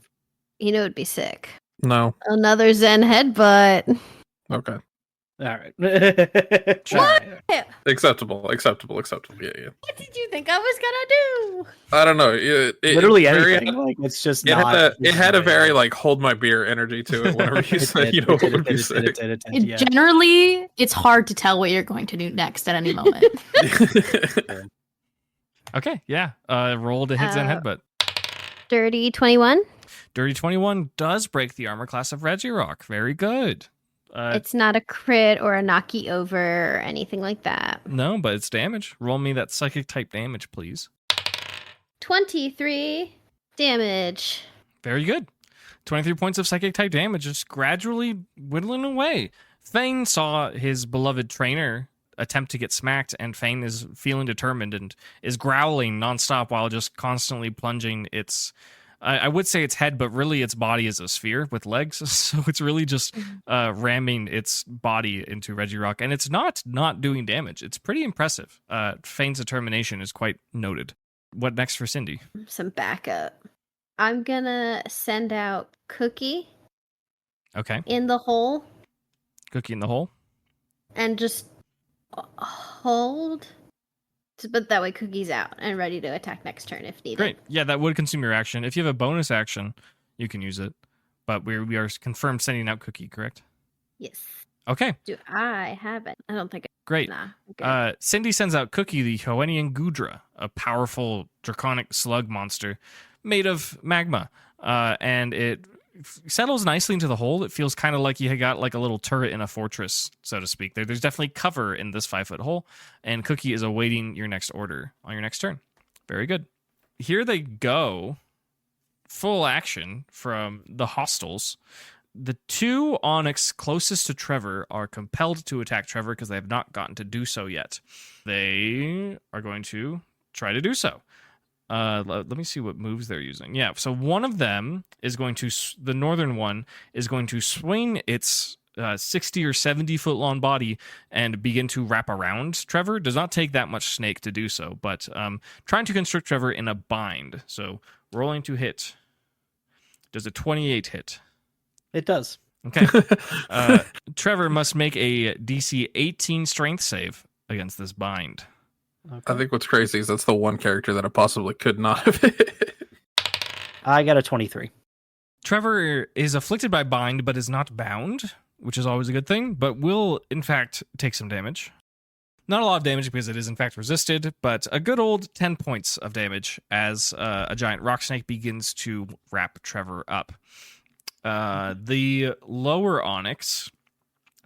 You know it'd be sick. No. Another Zen headbutt. Okay. All right. What? Acceptable. Yeah. What did you think I was gonna do? I don't know. It Literally very- anything. Like it's just It not. had a very like hold my beer energy to it whenever you said, you know, what would be sick. Yeah. Generally, it's hard to tell what you're going to do next at any moment. Okay, yeah. Roll to hit Zen headbutt. Dirty 21. Dirty 21 does break the armor class of Regirock. Very good. It's not a crit or a knocky over or anything like that. No, but it's damage. Roll me that psychic type damage, please. 23 damage. Very good. 23 points of psychic type damage, just gradually whittling away. Thane saw his beloved trainer attempt to get smacked, and Thane is feeling determined and is growling nonstop while just constantly plunging its... I would say its head, but really its body is a sphere with legs, so it's really just ramming its body into Regirock, and it's not doing damage. It's pretty impressive. Fane's determination is quite noted. What next for Cindy? Some backup. I'm gonna send out Cookie Okay, in the hole Cookie in the hole. and just hold. But that way Cookie's out and ready to attack next turn if needed. Great. Yeah, that would consume your action. If you have a bonus action, you can use it. But we are confirmed sending out Cookie, correct? Yes. Okay, Do I have it? I don't think great. Nah. Okay. Cindy sends out Cookie, the Hoennian Gudra, a powerful draconic slug monster made of magma. And it settles nicely into the hole. It feels kind of like you got like a little turret in a fortress, so to speak. There's definitely cover in this 5-foot hole, and Cookie is awaiting your next order on your next turn. Very good. Here they go. Full action from the hostiles. The two Onyx closest to Trevor are compelled to attack Trevor because they have not gotten to do so yet. They are going to try to do so. Let me see what moves they're using. Yeah, so one of them is going to, the northern one, is going to swing its 60 or 70 foot long body and begin to wrap around Trevor. Does not take that much snake to do so, but trying to constrict Trevor in a bind. So rolling to hit. Does a 28 hit? It does. Okay. Trevor must make a DC 18 strength save against this bind. I think what's crazy is that's the one character that I possibly could not have hit. I got a 23. Trevor is afflicted by bind, but is not bound, which is always a good thing, but will, in fact, take some damage. Not a lot of damage because it is, in fact, resisted, but a good old 10 points of damage as a giant rock snake begins to wrap Trevor up. The lower Onyx,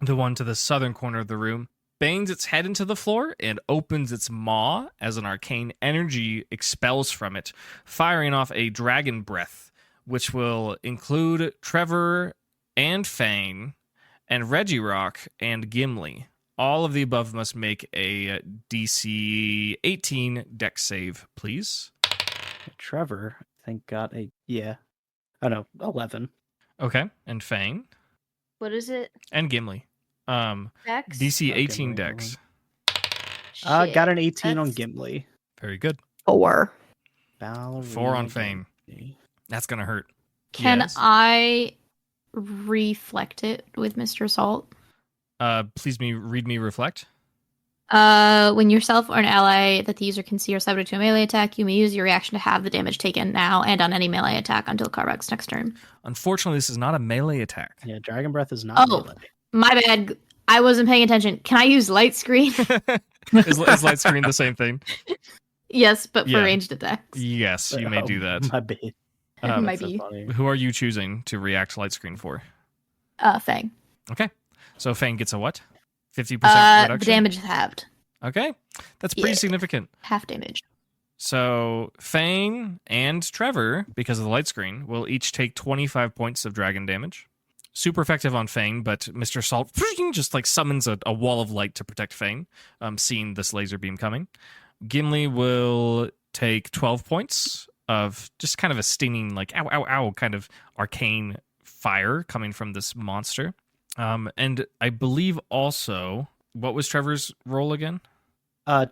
the one to the southern corner of the room, bangs its head into the floor and opens its maw as an arcane energy expels from it, firing off a dragon breath, which will include Trevor and Fang and Regirock and Gimli. All of the above must make a DC 18 dex save, please. Trevor, I think, got a... Yeah. Oh, no. 11. Okay, and Fang What is it? and Gimli. Dex? DC Okay, 18 wait, dex. Shit, Got an 18 on that's Gimli. Very good. 4. 4 on Fang. That's going to hurt. Can Yes. I reflect it with Mr. Salt? Please read me reflect. When yourself or an ally that the user can see are subject to a melee attack, you may use your reaction to have the damage taken now and on any melee attack until Carbug's next turn. Unfortunately, this is not a melee attack. Yeah, Dragon Breath is not Oh. melee. My bad. I wasn't paying attention. Can I use light screen? is light screen the same thing? Yes, but for Yeah. ranged attacks. Yes, you may Oh, do that. My bad. Um, Might That's so be. funny. Who are you choosing to react to light screen for? Fang. Okay, so Fang gets a what? 50% The reduction? damage is halved. Okay, that's pretty Yeah. significant. Half damage. So Fane and Trevor, because of the light screen, will each take 25 points of dragon damage. Super effective on Fane, but Mr. Salt just like summons a wall of light to protect Fane, seeing this laser beam coming. Gimli will take 12 points of just kind of a stinging, like ow, ow, ow, kind of arcane fire coming from this monster. And I believe also, what was Trevor's roll again?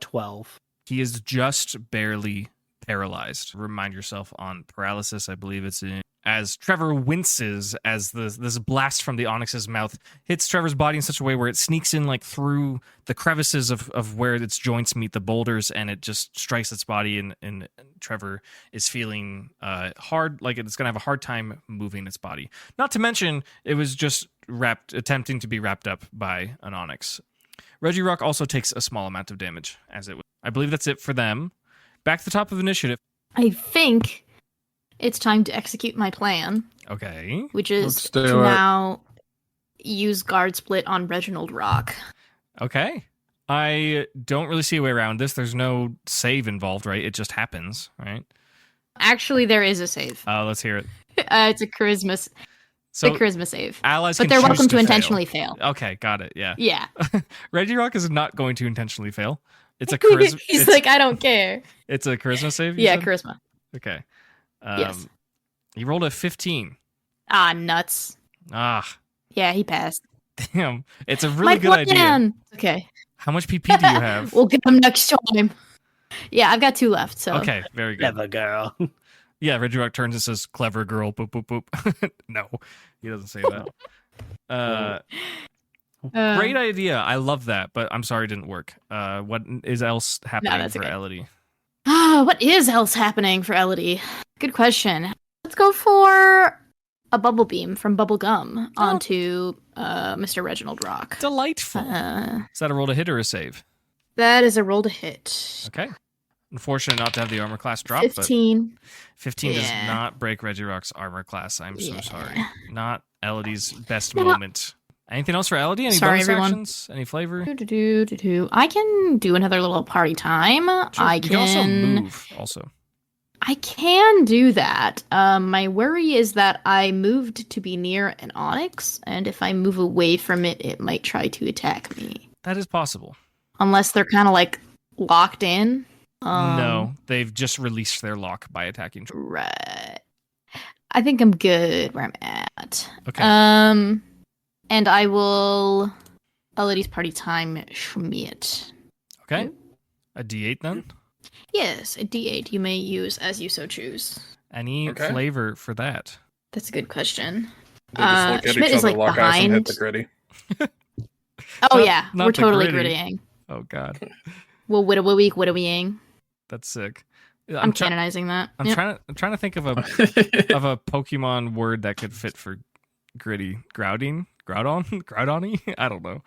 12. He is just barely paralyzed. Remind yourself on paralysis. I believe it's as Trevor winces as this blast from the Onyx's mouth hits Trevor's body in such a way where it sneaks in like through the crevices of where its joints meet the boulders, and it just strikes its body, and Trevor is feeling hard, like it's going to have a hard time moving its body. Not to mention, it was just attempting to be wrapped up by an Onyx. Regirock also takes a small amount of damage, as it would. I believe that's it for them. Back to the top of initiative. I think it's time to execute my plan, Okay. which Let's is do to it. now use guard split on Reginald Rock. Okay. I don't really see a way around this. There's no save involved, right? It just happens, right? Actually, there is a save. Let's hear it. It's a charisma. So a charisma save. allies But can they're choose welcome to fail. intentionally fail. Okay, got it. Yeah. Yeah. Regirock is not going to intentionally fail. It's a charisma. He's like, I don't care. It's a charisma save. you Yeah, said? charisma. Okay. Yes. He rolled a 15. Ah, nuts. Ah, Yeah, he passed. damn. It's a really my good idea. plan. Okay. How much PP do you have? We'll get him next time. Yeah, I've got 2 left. So Okay, very good. Clever girl. Yeah, Regirock turns and says, "Clever girl." Boop boop boop. No, he doesn't say that. Great idea. I love that, but I'm sorry it didn't work. What is else happening that's for okay. Elodie? What is else happening for Elodie? Good question. Let's go for a bubble beam from Bubble Gum onto Mr. Reginald Rock. Delightful. Is that a roll to hit or a save? That is a roll to hit. Okay. Unfortunate not to have the armor class drop, 15. but 15 does Yeah. not break Regirock's armor class. I'm so Yeah. sorry. Not Elodie's best No. moment. Anything else for Elodie? Any Sorry, bonus everyone. actions? Any flavor? I can do another little party time. Sure. You can also move. Also, I can do that. My worry is that I moved to be near an Onyx, and if I move away from it, it might try to attack me. that is possible. Unless they're kind of like locked in. No, they've just released their lock by attacking. Right. I think I'm good where I'm at. Okay. And I will Elodie's party time Schmidt. Okay. A D8 then? Yes, a D8 you may use as you so choose. Any Okay. flavor for that? That's a good question. They just look at Schmidt each is other, like lock eyes, and hit behind. the gritty. Oh Not- yeah, not we're the totally gritty. grittying. Oh god, Well, widowing. that's sick. I'm canonizing that. I'm Yep. trying to think of a Pokemon word that could fit for gritty. Groudon? Groudon-y? I don't know.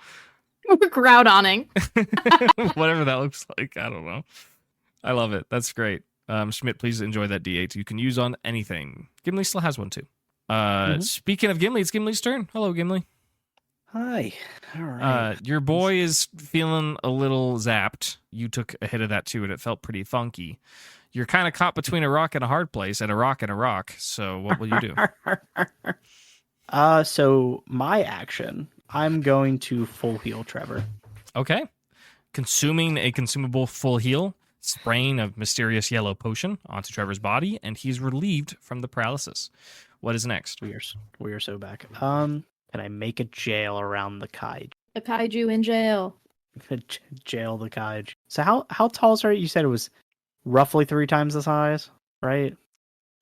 Groudonning. Whatever that looks like. I don't know. I love it. That's great. Schmidt, please enjoy that D8 you can use on anything. Gimli still has one too. Speaking of Gimli, it's Gimli's turn. Hello, Gimli. Hi. All right. Your boy is feeling a little zapped. You took a hit of that too, and it felt pretty funky. You're kind of caught between a rock and a hard place, and a rock and a rock. So what will you do? So my action, I'm going to full heal Trevor. Okay. Consuming a consumable full heal, spraying a mysterious yellow potion onto Trevor's body, and he's relieved from the paralysis. What is next? We are so back. Can I make a jail around the kaiju? The kaiju in jail. Jail the kaiju. So how tall is it? You said it was roughly 3 times the size, right?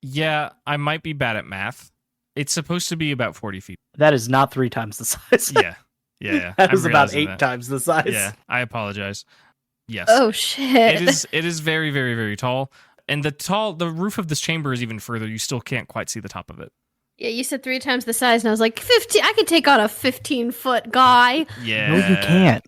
Yeah, I might be bad at math. It's supposed to be about 40 feet. That is not 3 times the size. Yeah. That I'm is about realizing 8 that. times the size. Yeah, I apologize. Yes. Oh shit! It is very, very, very tall. And the roof of this chamber is even further. You still can't quite see the top of it. Yeah, you said 3 times the size, and I was like, 15. I could take on a 15-foot guy. Yeah. No, you can't.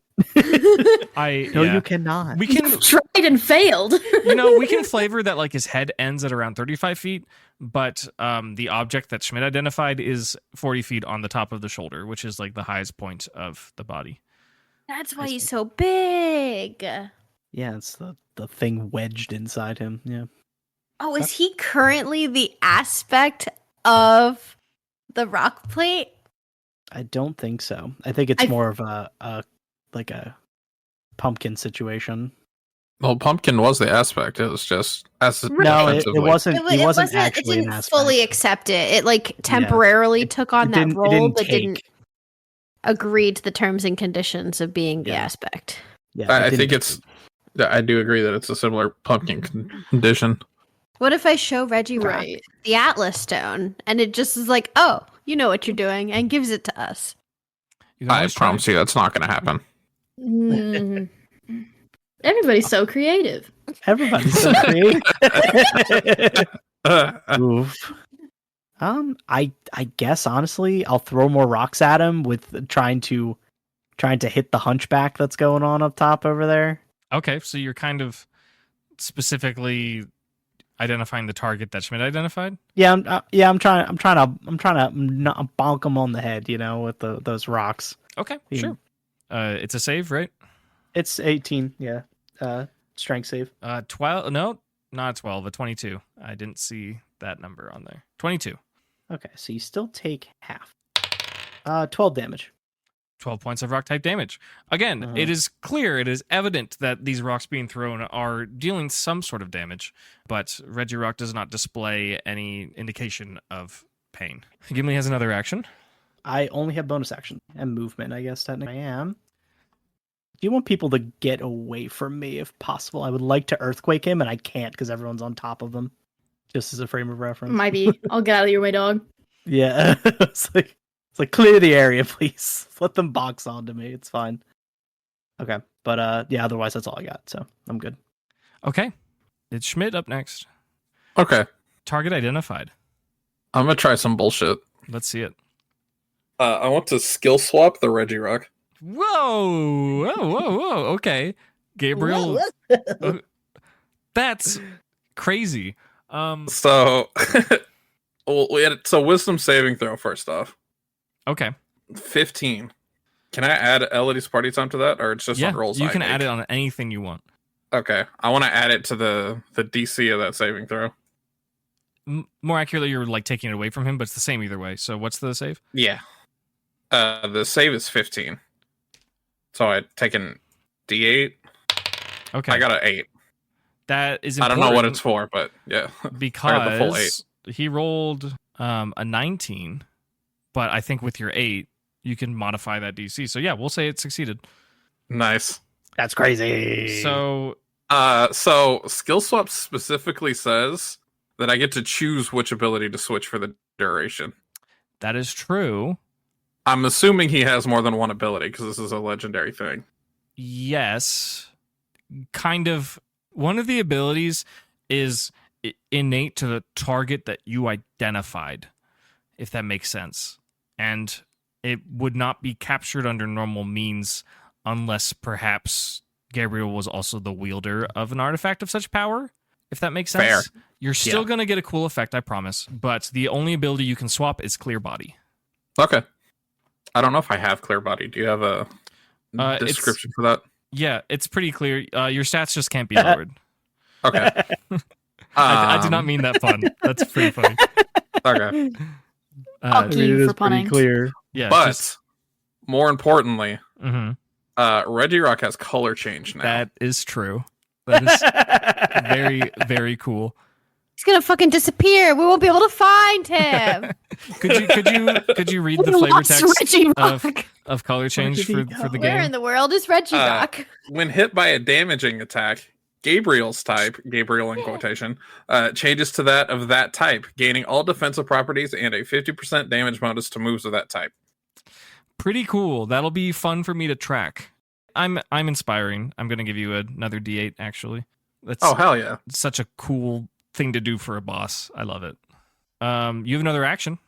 No, Yeah. you cannot. We can Tried and failed. we can flavor that like his head ends at around 35 feet, but the object that Schmidt identified is 40 feet on the top of the shoulder, which is like the highest point of the body. That's why he's so big. Yeah, it's the thing wedged inside him. Yeah. Oh, is he currently the aspect of the rock plate? I don't think so. I think it's more of a like a pumpkin situation. Well, Pumpkin was the aspect. It was just as No, it defensively. wasn't. It He wasn't It actually an didn't aspect. fully accept it. It like temporarily took on that role, but didn't agree to the terms and conditions of being the aspect. Yeah, I think I do agree that it's a similar Pumpkin condition. What if I show Reggie Rock the Atlas Stone and it just is like, oh, you know what you're doing, and gives it to us? I promise you that's not going to happen. Everybody's so creative. Everybody's so creative. Oof. I guess honestly, I'll throw more rocks at him with trying to hit the hunchback that's going on up top over there. Okay, so you're kind of specifically identifying the target that Schmidt identified. Yeah, I'm trying to bonk him on the head, with those rocks. Okay, sure. It's a save, right? It's 18. Yeah. Strength save. 12. No, not 12. A 22. I didn't see that number on there. 22. Okay, so you still take half. 12 damage. 12 points of rock type damage. Again, it is clear, it is evident that these rocks being thrown are dealing some sort of damage, but Reggie Rock does not display any indication of pain. Gimli has another action. I only have bonus action and movement, I guess, technically. I am. Do you want people to get away from me if possible? I would like to earthquake him, and I can't because everyone's on top of him. Just as a frame of reference. Might be. I'll get out of your way, dog. Yeah. It's like clear the area, please. Let them box onto me. It's fine. Okay. But yeah, otherwise that's all I got, so I'm good. Okay. It's Schmidt up next. Okay. Target identified. I'm going to try some bullshit. Let's see it. I want to skill swap the Reggie Rock. Whoa. Okay. Gabriel. That's crazy. So wisdom saving throw first off. Okay. 15. Can I add Elodie's party time to that, or it's just on rolls? You can add it on anything you want. Okay, I want to add it to the DC of that saving throw. More accurately, you're like taking it away from him, but it's the same either way. So what's the save? Yeah. The save is 15. So I'd taken D8. Okay. I got an 8. That is important. I don't know what it's for, but yeah. Because I got the full 8. He rolled a 19, but I think with your 8, you can modify that DC. So yeah, we'll say it succeeded. Nice. That's crazy. So skill swap specifically says that I get to choose which ability to switch for the duration. That is true. I'm assuming he has more than one ability because this is a legendary thing. Yes. Kind of. One of the abilities is innate to the target that you identified, if that makes sense. And it would not be captured under normal means unless perhaps Gabriel was also the wielder of an artifact of such power, if that makes sense. Fair. You're still going to get a cool effect, I promise. But the only ability you can swap is Clear Body. Okay. I don't know if I have Clear Body. Do you have a description for that? Yeah, it's pretty clear. Your stats just can't be lowered. Okay. I did not mean that pun. That's pretty funny. Okay. Fuck you for punning. Clear. Yeah, but more importantly, mm-hmm. Reggie Rock has color change now. That is true. That is very, very cool. He's gonna fucking disappear. We won't be able to find him. Could you read the flavor text of color change for the game? Where in the world is Reggie Rock? When hit by a damaging attack, Gabriel's type, Gabriel in quotation, changes to that of that type, gaining all defensive properties and a 50% damage bonus to moves of that type. Pretty cool. That'll be fun for me to track. I'm inspiring. I'm gonna give you another D8 actually. That's hell yeah. Such a cool thing to do for a boss. I love it. You have another action.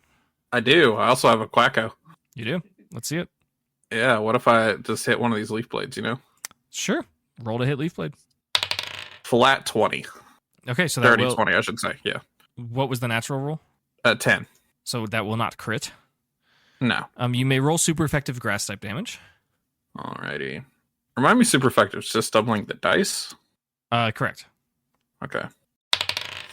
I do. I also have a Quacko. You do? Let's see it. Yeah, what if I just hit one of these leaf blades, Sure. Roll to hit leaf blade. Flat 20. Okay, so that 30, will... 20, I should say, yeah. What was the natural roll? 10. So that will not crit. No. You may roll super effective grass type damage. Alrighty. Remind me, super effective. It's just doubling the dice. Correct. Okay.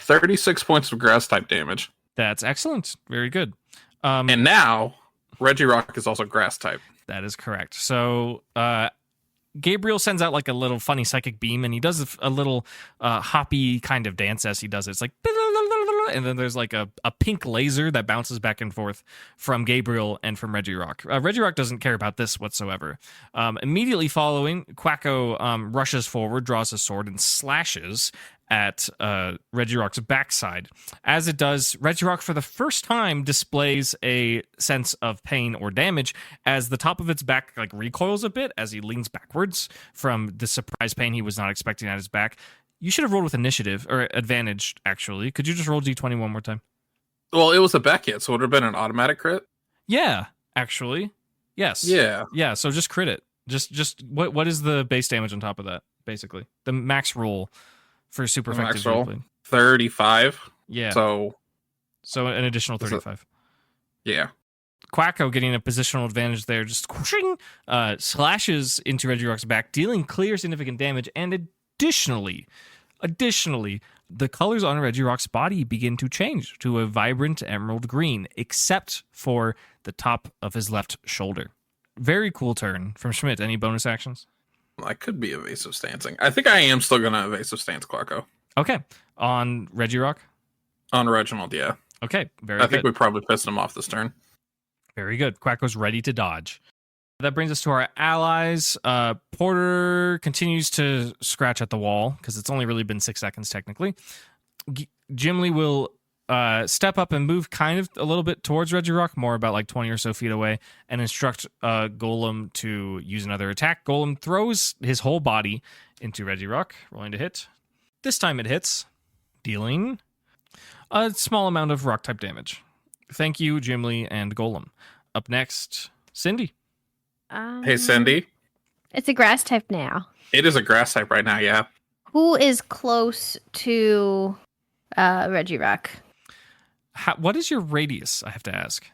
36 points of grass type damage. That's excellent. Very good. And now, Regirock is also grass type. That is correct. So, Gabriel sends out like a little funny psychic beam, and he does a little hoppy kind of dance as he does it. It's like, and then there's like a pink laser that bounces back and forth from Gabriel and from Regirock. Regirock doesn't care about this whatsoever. Immediately following, Packo rushes forward, draws a sword, and slashes at Regirock's backside. As it does, Regirock for the first time displays a sense of pain or damage as the top of its back like recoils a bit as he leans backwards from the surprise pain he was not expecting at his back. You should have rolled with initiative or advantage, actually. Could you just roll D20 one more time? Well, it was a back hit, so it would have been an automatic crit. Yeah, actually. Yes. Yeah. Yeah, so just crit it. Just what is the base damage on top of that, basically? The max roll for super The effective max roll? Blade. 35. Yeah. So an additional 35. yeah. Packo getting a positional advantage there, just whooshing, slashes into Regirock's back, dealing clear significant damage, and additionally, the colors on Regirock's body begin to change to a vibrant emerald green, except for the top of his left shoulder. Very cool turn from Schmidt. Any bonus actions? I could be evasive stancing. I think I am still going to evasive stance Quacko. Okay. On Regirock? On Reginald, yeah. Okay, very I good. think we probably pissed him off this turn. Very good. Quacko's ready to dodge. That brings us to our allies. Porter continues to scratch at the wall because it's only really been 6 seconds technically. Gimli will step up and move kind of a little bit towards Regirock, more about like 20 or so feet away, and instruct Golem to use another attack. Golem throws his whole body into Regirock, rolling to hit. This time it hits, dealing a small amount of rock type damage. Thank you, Gimli and Golem. Up next, Cindy. Hey, Cindy. It's a grass type now. It is a grass type right now, yeah. Who is close to Regirock? What is your radius, I have to ask?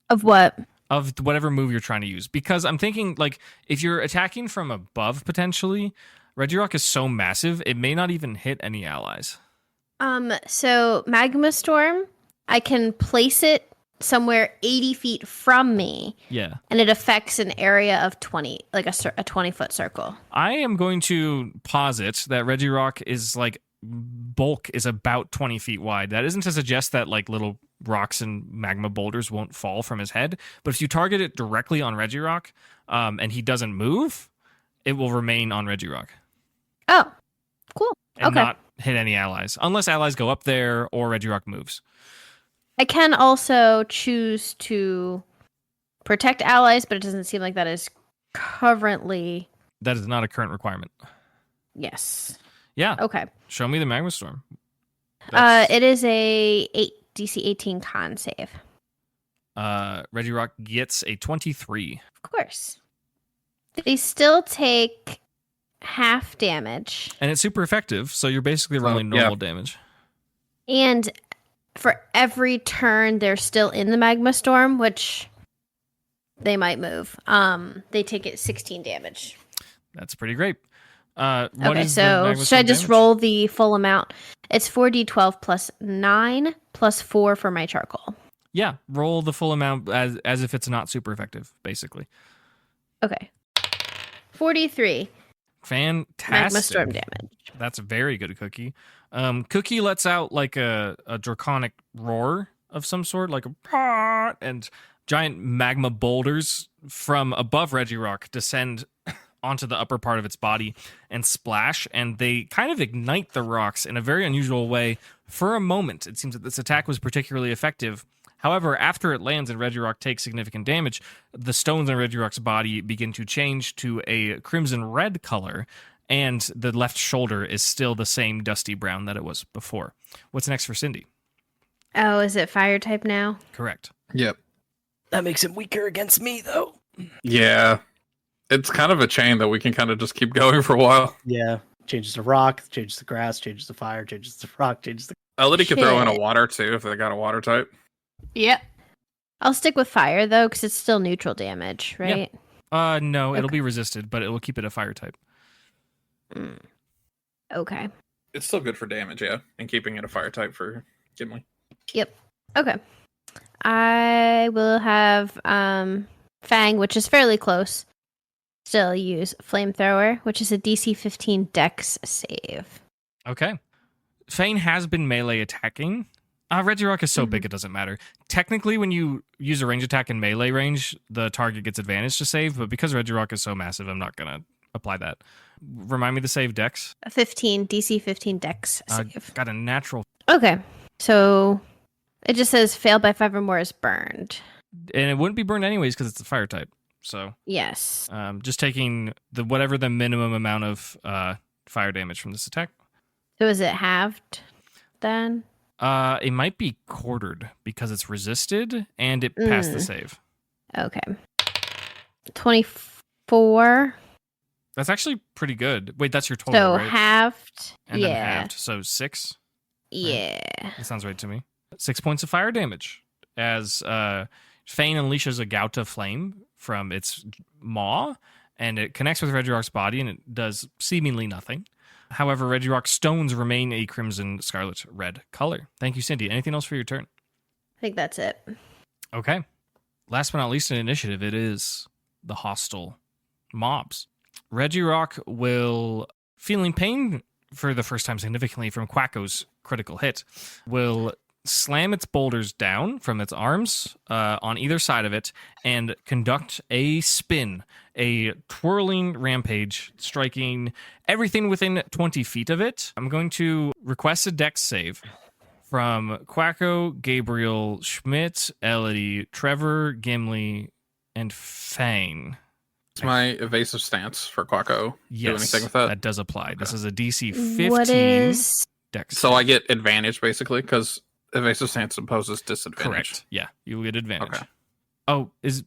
Of what? Of whatever move you're trying to use. Because I'm thinking, like, if you're attacking from above, potentially, Regirock is so massive, it may not even hit any allies. So Magma Storm, I can place it somewhere 80 feet from me. Yeah. And it affects an area of 20, like a 20-foot circle. I am going to posit that Regirock is, like, bulk is about 20 feet wide. That isn't to suggest that, like, little rocks and magma boulders won't fall from his head. But if you target it directly on Regirock, and he doesn't move, it will remain on Regirock. Oh, cool. And okay. not hit any allies. Unless allies go up there or Regirock moves. I can also choose to protect allies, but it doesn't seem like that is currently... That is not a current requirement. Yes. Yeah. Okay. Show me the Magma Storm. It is a DC 18 con save. Regirock gets a 23. Of course. They still take half damage. And it's super effective, so you're basically rolling normal damage. And for every turn they're still in the Magma Storm, which they might move, they take it 16 damage. That's pretty great. Okay, so should I just roll the full amount? It's 4d12 plus 9 plus 4 for my charcoal. Yeah, roll the full amount as if it's not super effective, basically. Okay. 43. Fantastic. Magma Storm damage. That's very good, Cookie. Cookie lets out like a draconic roar of some sort, like a and giant magma boulders from above Regirock descend onto the upper part of its body and splash, and they kind of ignite the rocks in a very unusual way. For a moment, it seems that this attack was particularly effective. However, after it lands and Regirock takes significant damage, the stones in Regirock's body begin to change to a crimson red color, and the left shoulder is still the same dusty brown that it was before. What's next for Cindy? Oh, is it fire type now? Correct. Yep. That makes him weaker against me, though. Yeah. It's kind of a chain that we can kind of just keep going for a while. Yeah. Changes to rock, changes to grass, changes to fire, changes to rock, changes to... Elodie could throw in a Shit. water, too, if they got a water type. Yep. I'll stick with fire, though, because it's still neutral damage, right? No, it'll Okay. be resisted, but it will keep it a fire type. Mm. Okay. It's still good for damage, yeah, and keeping it a fire type for Gimli. Yep. Okay. I will have Fang, which is fairly close, still use Flamethrower, which is a DC 15 Dex save. Okay. Fane has been melee attacking. Regirock is so big it doesn't matter. Technically, when you use a range attack in melee range, the target gets advantage to save, but because Regirock is so massive, I'm not going to apply that. Remind me to save Dex. A 15 DC 15 Dex save. Got a natural. Okay. So it just says failed by 5 or more is burned. And it wouldn't be burned anyways because it's a fire type. So Yes. just taking whatever the minimum amount of fire damage from this attack. So is it halved then? It might be quartered because it's resisted and it passed the save. Okay. 24. That's actually pretty good. Wait, that's your total, So right? halved. And then yeah. halved. So 6. Yeah. That sounds right to me. 6 points of fire damage as Fane unleashes a gout of flame from its maw, and it connects with Regirock's body, and it does seemingly nothing. However, Regirock's stones remain a crimson, scarlet, red color. Thank you, Cindy. Anything else for your turn? I think that's it. Okay. Last but not least in initiative, it is the hostile mobs. Regirock will, feeling pain for the first time significantly from Quacko's critical hit, will slam its boulders down from its arms on either side of it and conduct a spin, a twirling rampage, striking everything within 20 feet of it. I'm going to request a dex save from Quacko, Gabriel, Schmidt, Elodie, Trevor, Gimli, and Fang. Is my evasive stance for Quacko Yes, do anything with that? that does apply. This is a DC 15 What is dex. So I get advantage basically because evasive stance imposes disadvantage. Correct. Yeah, you will get advantage. Okay. Oh, is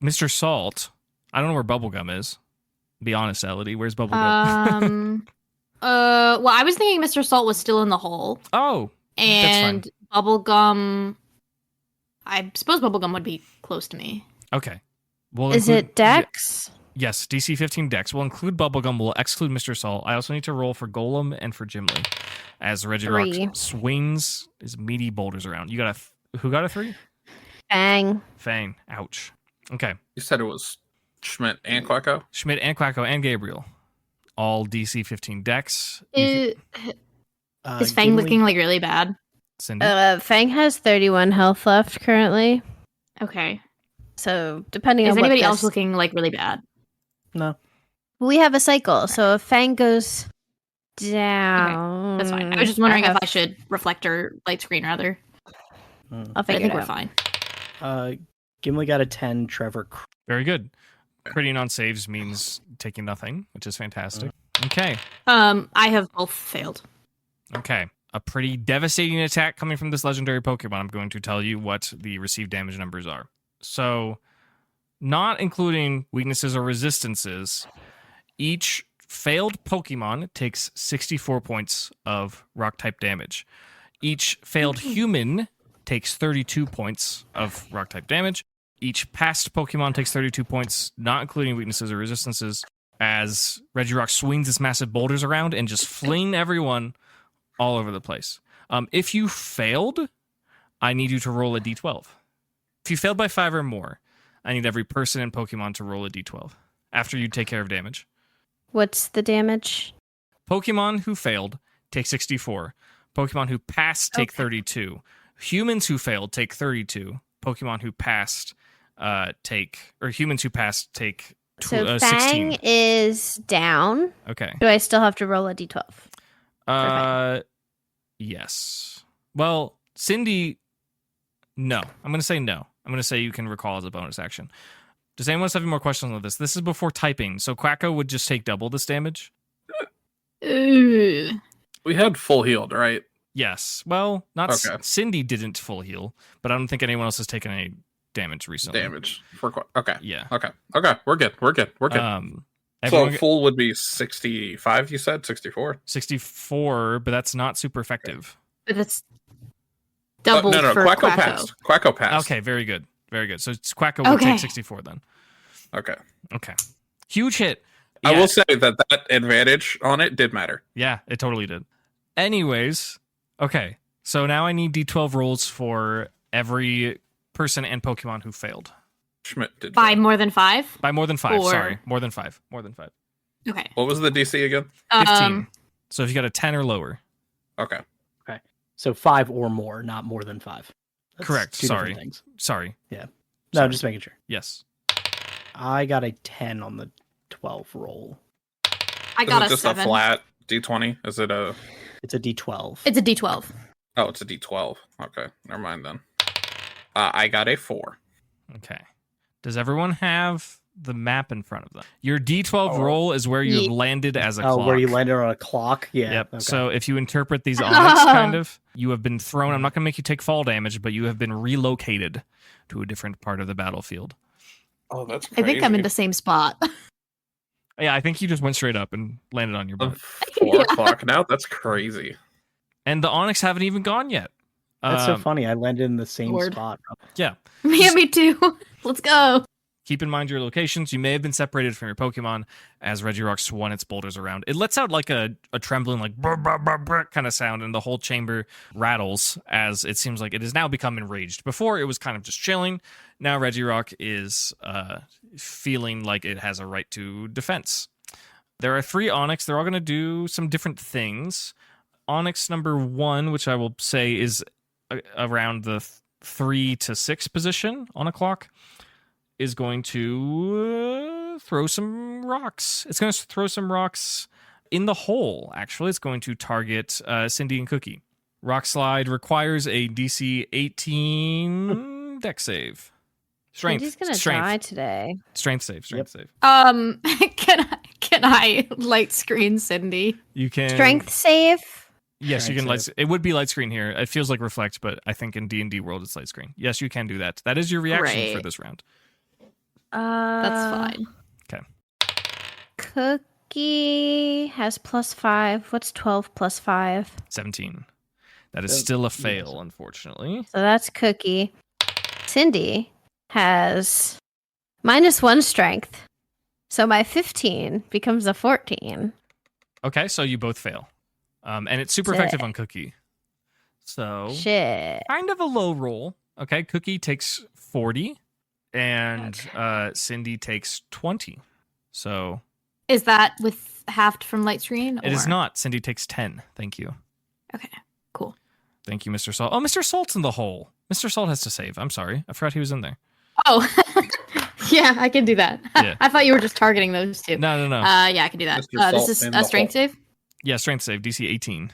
Mr. Salt? I don't know where Bubblegum is. Be honest, Elodie. Where's Bubblegum? Well, I was thinking Mr. Salt was still in the hole, Oh, and Bubblegum. I suppose Bubblegum would be close to me. okay. We'll is include- it Dex? Yes, DC 15 Dex. We'll include Bubblegum. We'll exclude Mr. Salt. I also need to roll for Golem and for Gimli as Regirock 3. swings his meaty boulders around. You got who got a 3? Bang. Fang. Ouch. Okay. You said it was Schmidt and Quacko? Schmidt and Quacko and Gabriel. All DC 15 Dex. Is Fang Gimli- looking like really bad? Cindy. Fang has 31 health left currently. Okay. So depending Is on what anybody else this- looking like really bad? No. we have a cycle. So if Fang goes down, That's fine. I was just wondering if have- I should reflect or light screen rather. I'll But I figure think it we're out. fine. Gimli got a 10. Trevor. Very good. Critting on saves means taking nothing, which is fantastic. Okay. I have both failed. Okay. A pretty devastating attack coming from this legendary Pokemon. I'm going to tell you what the received damage numbers are. So, not including weaknesses or resistances, each failed Pokemon takes 64 points of rock type damage. Each failed human takes 32 points of rock type damage. Each past Pokemon takes 32 points, not including weaknesses or resistances, as Regirock swings its massive boulders around and just fling everyone all over the place. If you failed, I need you to roll a d12. If you failed by 5 or more, I need every person in Pokemon to roll a d12 after you take care of damage. What's the damage? Pokemon who failed take 64. Pokemon who passed take 32. Humans who failed take 32. Pokemon who passed humans who passed take So 16. Fang is down. Okay. Do I still have to roll a d12? Yes. Well, Cindy, no. I'm going to say no. I'm going to say you can recall as a bonus action. Does anyone else have any more questions on this? This is before typing, so Quacko would just take double this damage? Ooh. We had full healed, right? Yes. Well, not Okay. Cindy didn't full heal, but I don't think anyone else has taken any damage recently. Damage for okay. Yeah. Okay. We're good. So Everyone full would be 65. You said 64. 64, but that's not super effective. But that's double no. for Quacko Quacko. passed. Quacko passed. Okay, very good. Very good. So Quacko would Okay. take 64 then. Okay. Okay. Huge hit. I Yeah. will say that advantage on it did matter. Yeah, it totally did. Anyways, okay. So now I need D12 rolls for every person and Pokemon who failed. Schmidt did. By fail. more than 5? By more than 5, Or- sorry. More than 5. More than 5. Okay. What was the DC again? 15. So if you got a 10 or lower. Okay. So 5 or more, not more than 5. That's Correct, two different sorry. Things. Sorry. No, Sorry. I'm just making sure. Yes. I got a 10 on the 12 roll. I got Is it a just 7. a flat D20? Is it a... It's a D12. It's a D12. Oh, it's a D12. Okay. Never mind then. I got a 4. Okay. Does everyone have the map in front of them? Your D12 roll is where you've Ye- landed as a Oh, clock. where you landed on a clock? Yeah. Yep. Okay. So if you interpret these onyx kind of, you have been thrown. I'm not going to make you take fall damage, but you have been relocated to a different part of the battlefield. Oh, that's I think I'm in the same spot. Yeah, I think you just went straight up and landed on your butt. 4 o'clock now? That's crazy. And the onyx haven't even gone yet. That's so funny. I landed in the same Lord. spot. Yeah. Yeah, me too. Let's go. Keep in mind your locations. You may have been separated from your Pokemon as Regirock swung its boulders around. It lets out like a trembling, like brr, brr, brr, brr kind of sound, and the whole chamber rattles as it seems like it has now become enraged. Before, it was kind of just chilling. Now Regirock is feeling like it has a right to defense. There are 3 Onyx. They're all going to do some different things. Onyx number 1, which I will say is around the 3 to 6 position on a clock, is going to throw some rocks. It's going to throw some rocks in the hole, actually. It's going to target Cindy and Cookie. Rock Slide requires a DC 18 deck save. Strength. Cindy's gonna strength. die today. Strength save. Strength save. Can I light screen Cindy? You can... Strength save. Yes, you Strength can light... save. It would be light screen here. It feels like Reflect, but I think in D&D world it's light screen. Yes, you can do that. That is your reaction for Right. this round. That's fine. Cookie has +5. What's 12 plus 5? 17. That is So- still a yes. fail, unfortunately. So that's Cookie. Cindy has -1 strength. So my 15 becomes a 14. Okay, so you both fail. And it's super Sick. effective on Cookie. So, Shit. kind of a low roll. Okay, Cookie takes 40, and Cindy takes 20. So, Is that with halved from light screen? it is or- not. Cindy takes 10. Thank you. Okay, cool. Thank you, Mr. Salt. Oh, Mr. Salt's in the hole. Mr. Salt has to save. I'm sorry. I forgot he was in there. Oh, yeah, I can do that. Yeah. I thought you were just targeting those two. No. Yeah, I can do that. Mr. This Salt is in a the strength hole. save. Yeah, strength save, DC 18.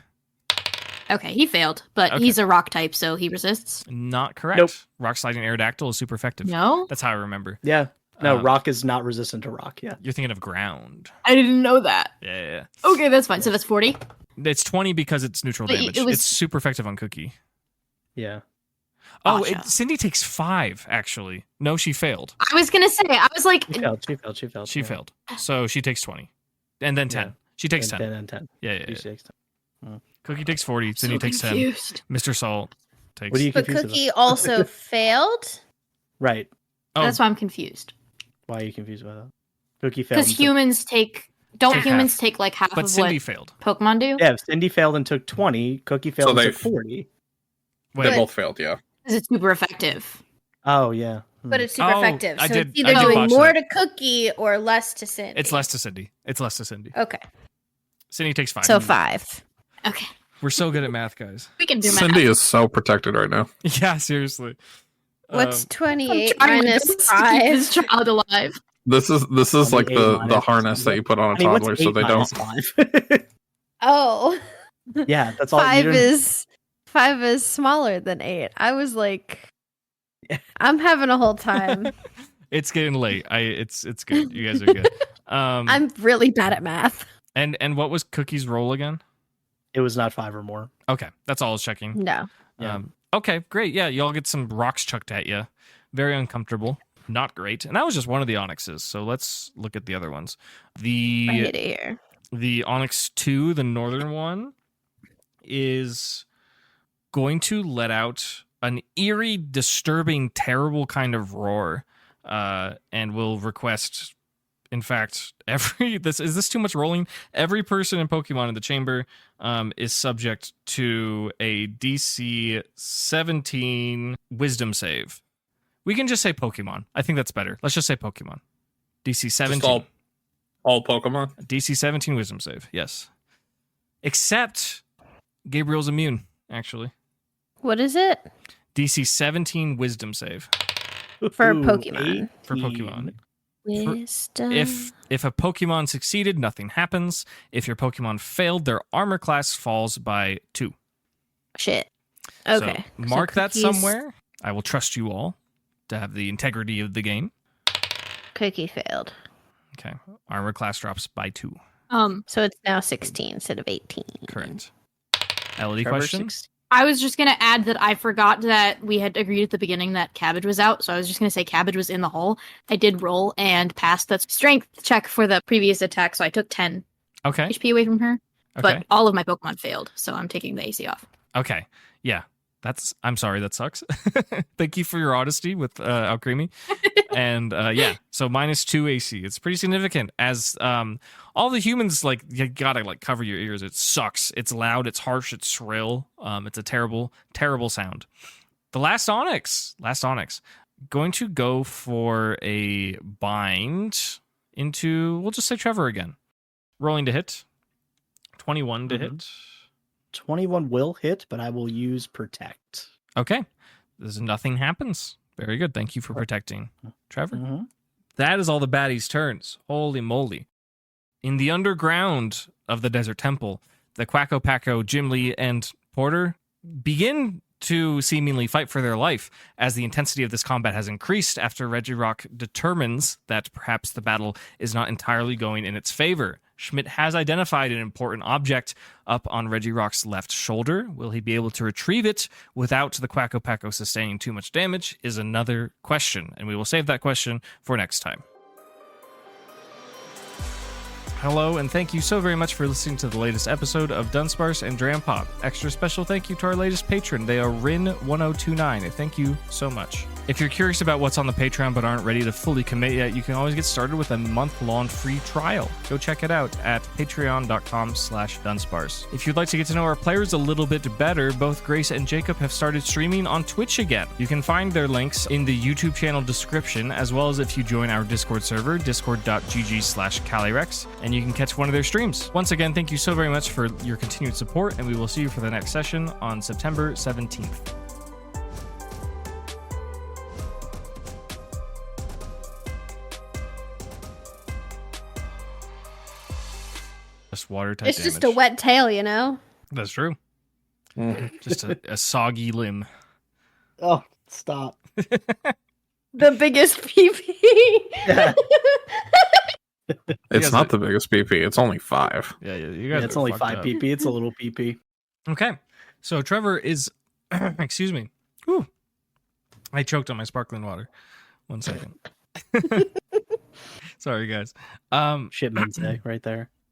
Okay, he failed, but Okay. he's a rock type, so he resists. Not correct. Nope. Rock Sliding Aerodactyl is super effective. No, That's how I remember. Yeah. No, Um, rock is not resistant to rock. Yeah. You're thinking of ground. I didn't know that. Yeah. Okay, that's fine. So that's 40. It's 20 because it's neutral But damage. it was- It's super effective on Cookie. Yeah. Oh, Gotcha. Cindy takes 5, actually. No, she failed. I was gonna say, I was like, She failed. She failed. She failed. She yeah. failed. So she takes 20. And then 10. Yeah. She takes And 10. 10 and 10. Yeah. She takes 10. Cookie takes 40. so Cindy takes 10. confused. Mr. Salt takes... What do you But confused Cookie also failed. Right. Oh, That's why I'm confused. Why are you confused about that? Cookie failed. Because and took- humans don't Take humans half. take like half but of Cindy what failed. Pokemon do? Yeah, Cindy failed and took 20. Cookie failed So and they- took 40. Wait, They both failed, yeah. Because it's super effective. Oh, yeah. But it's super Oh, effective. I So did- it's either I did doing botch more that. to Cookie or less to Cindy. it's less to Cindy. It's less to Cindy. Okay. Cindy takes 5. So 5. Okay, We're so good at math, guys. we can do math. Cindy is so protected right now. Yeah, seriously. What's Um, 28 I'm trying minus to keep 5? this child alive. This is like 28 the minus- harness that you put on a Honey, what's toddler so 8 they don't. minus 5? Oh. Yeah, that's all. 5 you didn't- is smaller than 8. I was like, Yeah. I'm having a whole time. it's getting late. It's good. You guys are good. I'm really bad at math. And what was Cookie's roll again? It was not 5 or more. Okay, that's all I was checking. No. Yeah. Okay, great. Yeah, y'all get some rocks chucked at you. Very uncomfortable. Not great. And that was just one of the Onyxes. So let's look at the other ones. I hate it here. The Onyx 2, the northern one, is going to let out an eerie, disturbing, terrible kind of roar. and will request. In fact, is this too much rolling? Every person in Pokemon in the chamber is subject to a DC 17 Wisdom save. We can just say Pokemon. I think that's better. Let's just say Pokemon. DC 17. Just all Pokemon? DC 17 Wisdom save, yes. Except Gabriel's immune, actually. What is it? DC 17 Wisdom save. For Pokemon. For Pokemon. Wisdom. If a Pokemon succeeded, nothing happens. If your Pokemon failed, their armor class falls by 2. Shit. Okay. So mark that Cookie's- somewhere. I will trust you all to have the integrity of the game. Cookie failed. Okay. Armor class drops by 2. So it's now 16 instead of 18. Correct. Elodie, Trevor, question? 16. I was just gonna add that I forgot that we had agreed at the beginning that Cabbage was out, so I was just gonna say Cabbage was in the hole. I did roll and passed that strength check for the previous attack, so I took 10 Okay. HP away from her. Okay. But all of my Pokemon failed, so I'm taking the AC off. Okay. Yeah. I'm sorry, that sucks. Thank you for your honesty with Alcremie. And yeah, so -2 AC. It's pretty significant as all the humans, like, you gotta like cover your ears. It sucks. It's loud, it's harsh, it's shrill. It's a terrible, terrible sound. The last Onyx. Going to go for a bind into, we'll just say Trevor again. Rolling to hit. 21 to hit. 21 will hit, but I will use protect. Okay. Nothing happens. Very good. Thank you for protecting Trevor. Mm-hmm. That is all the baddies' turns. Holy moly. In the underground of the Desert Temple, the Quacko, Packo, Gimli, and Porter begin to seemingly fight for their life as the intensity of this combat has increased after Regirock determines that perhaps the battle is not entirely going in its favor. Schmidt has identified an important object up on Regirock's left shoulder. Will he be able to retrieve it without the Quacko Packo sustaining too much damage is another question, and we will save that question for next time. Hello, and thank you so very much for listening to the latest episode of Dunsparce and Drampa. Extra special thank you to our latest patron. They are Rin1029. Thank you so much. If you're curious about what's on the Patreon but aren't ready to fully commit yet, you can always get started with a month-long free trial. Go check it out at patreon.com/Dunsparce. If you'd like to get to know our players a little bit better, both Grace and Jacob have started streaming on Twitch again. You can find their links in the YouTube channel description, as well as if you join our Discord server, discord.gg/Calyrex, and you can catch one of their streams. Once again, thank you so very much for your continued support, and we will see you for the next session on September 17th. Just water type It's damage. just a wet tail, you know? That's true. Just a soggy limb. Oh, stop. The biggest PP. Yeah. It's guys not are- the biggest PP. It's only 5. Yeah, you guys. It's are only fucked 5 up. PP. It's a little PP. Okay, so Trevor is. Excuse me. Ooh, I choked on my sparkling water. 1 second. Sorry, guys. Shipman's day right there.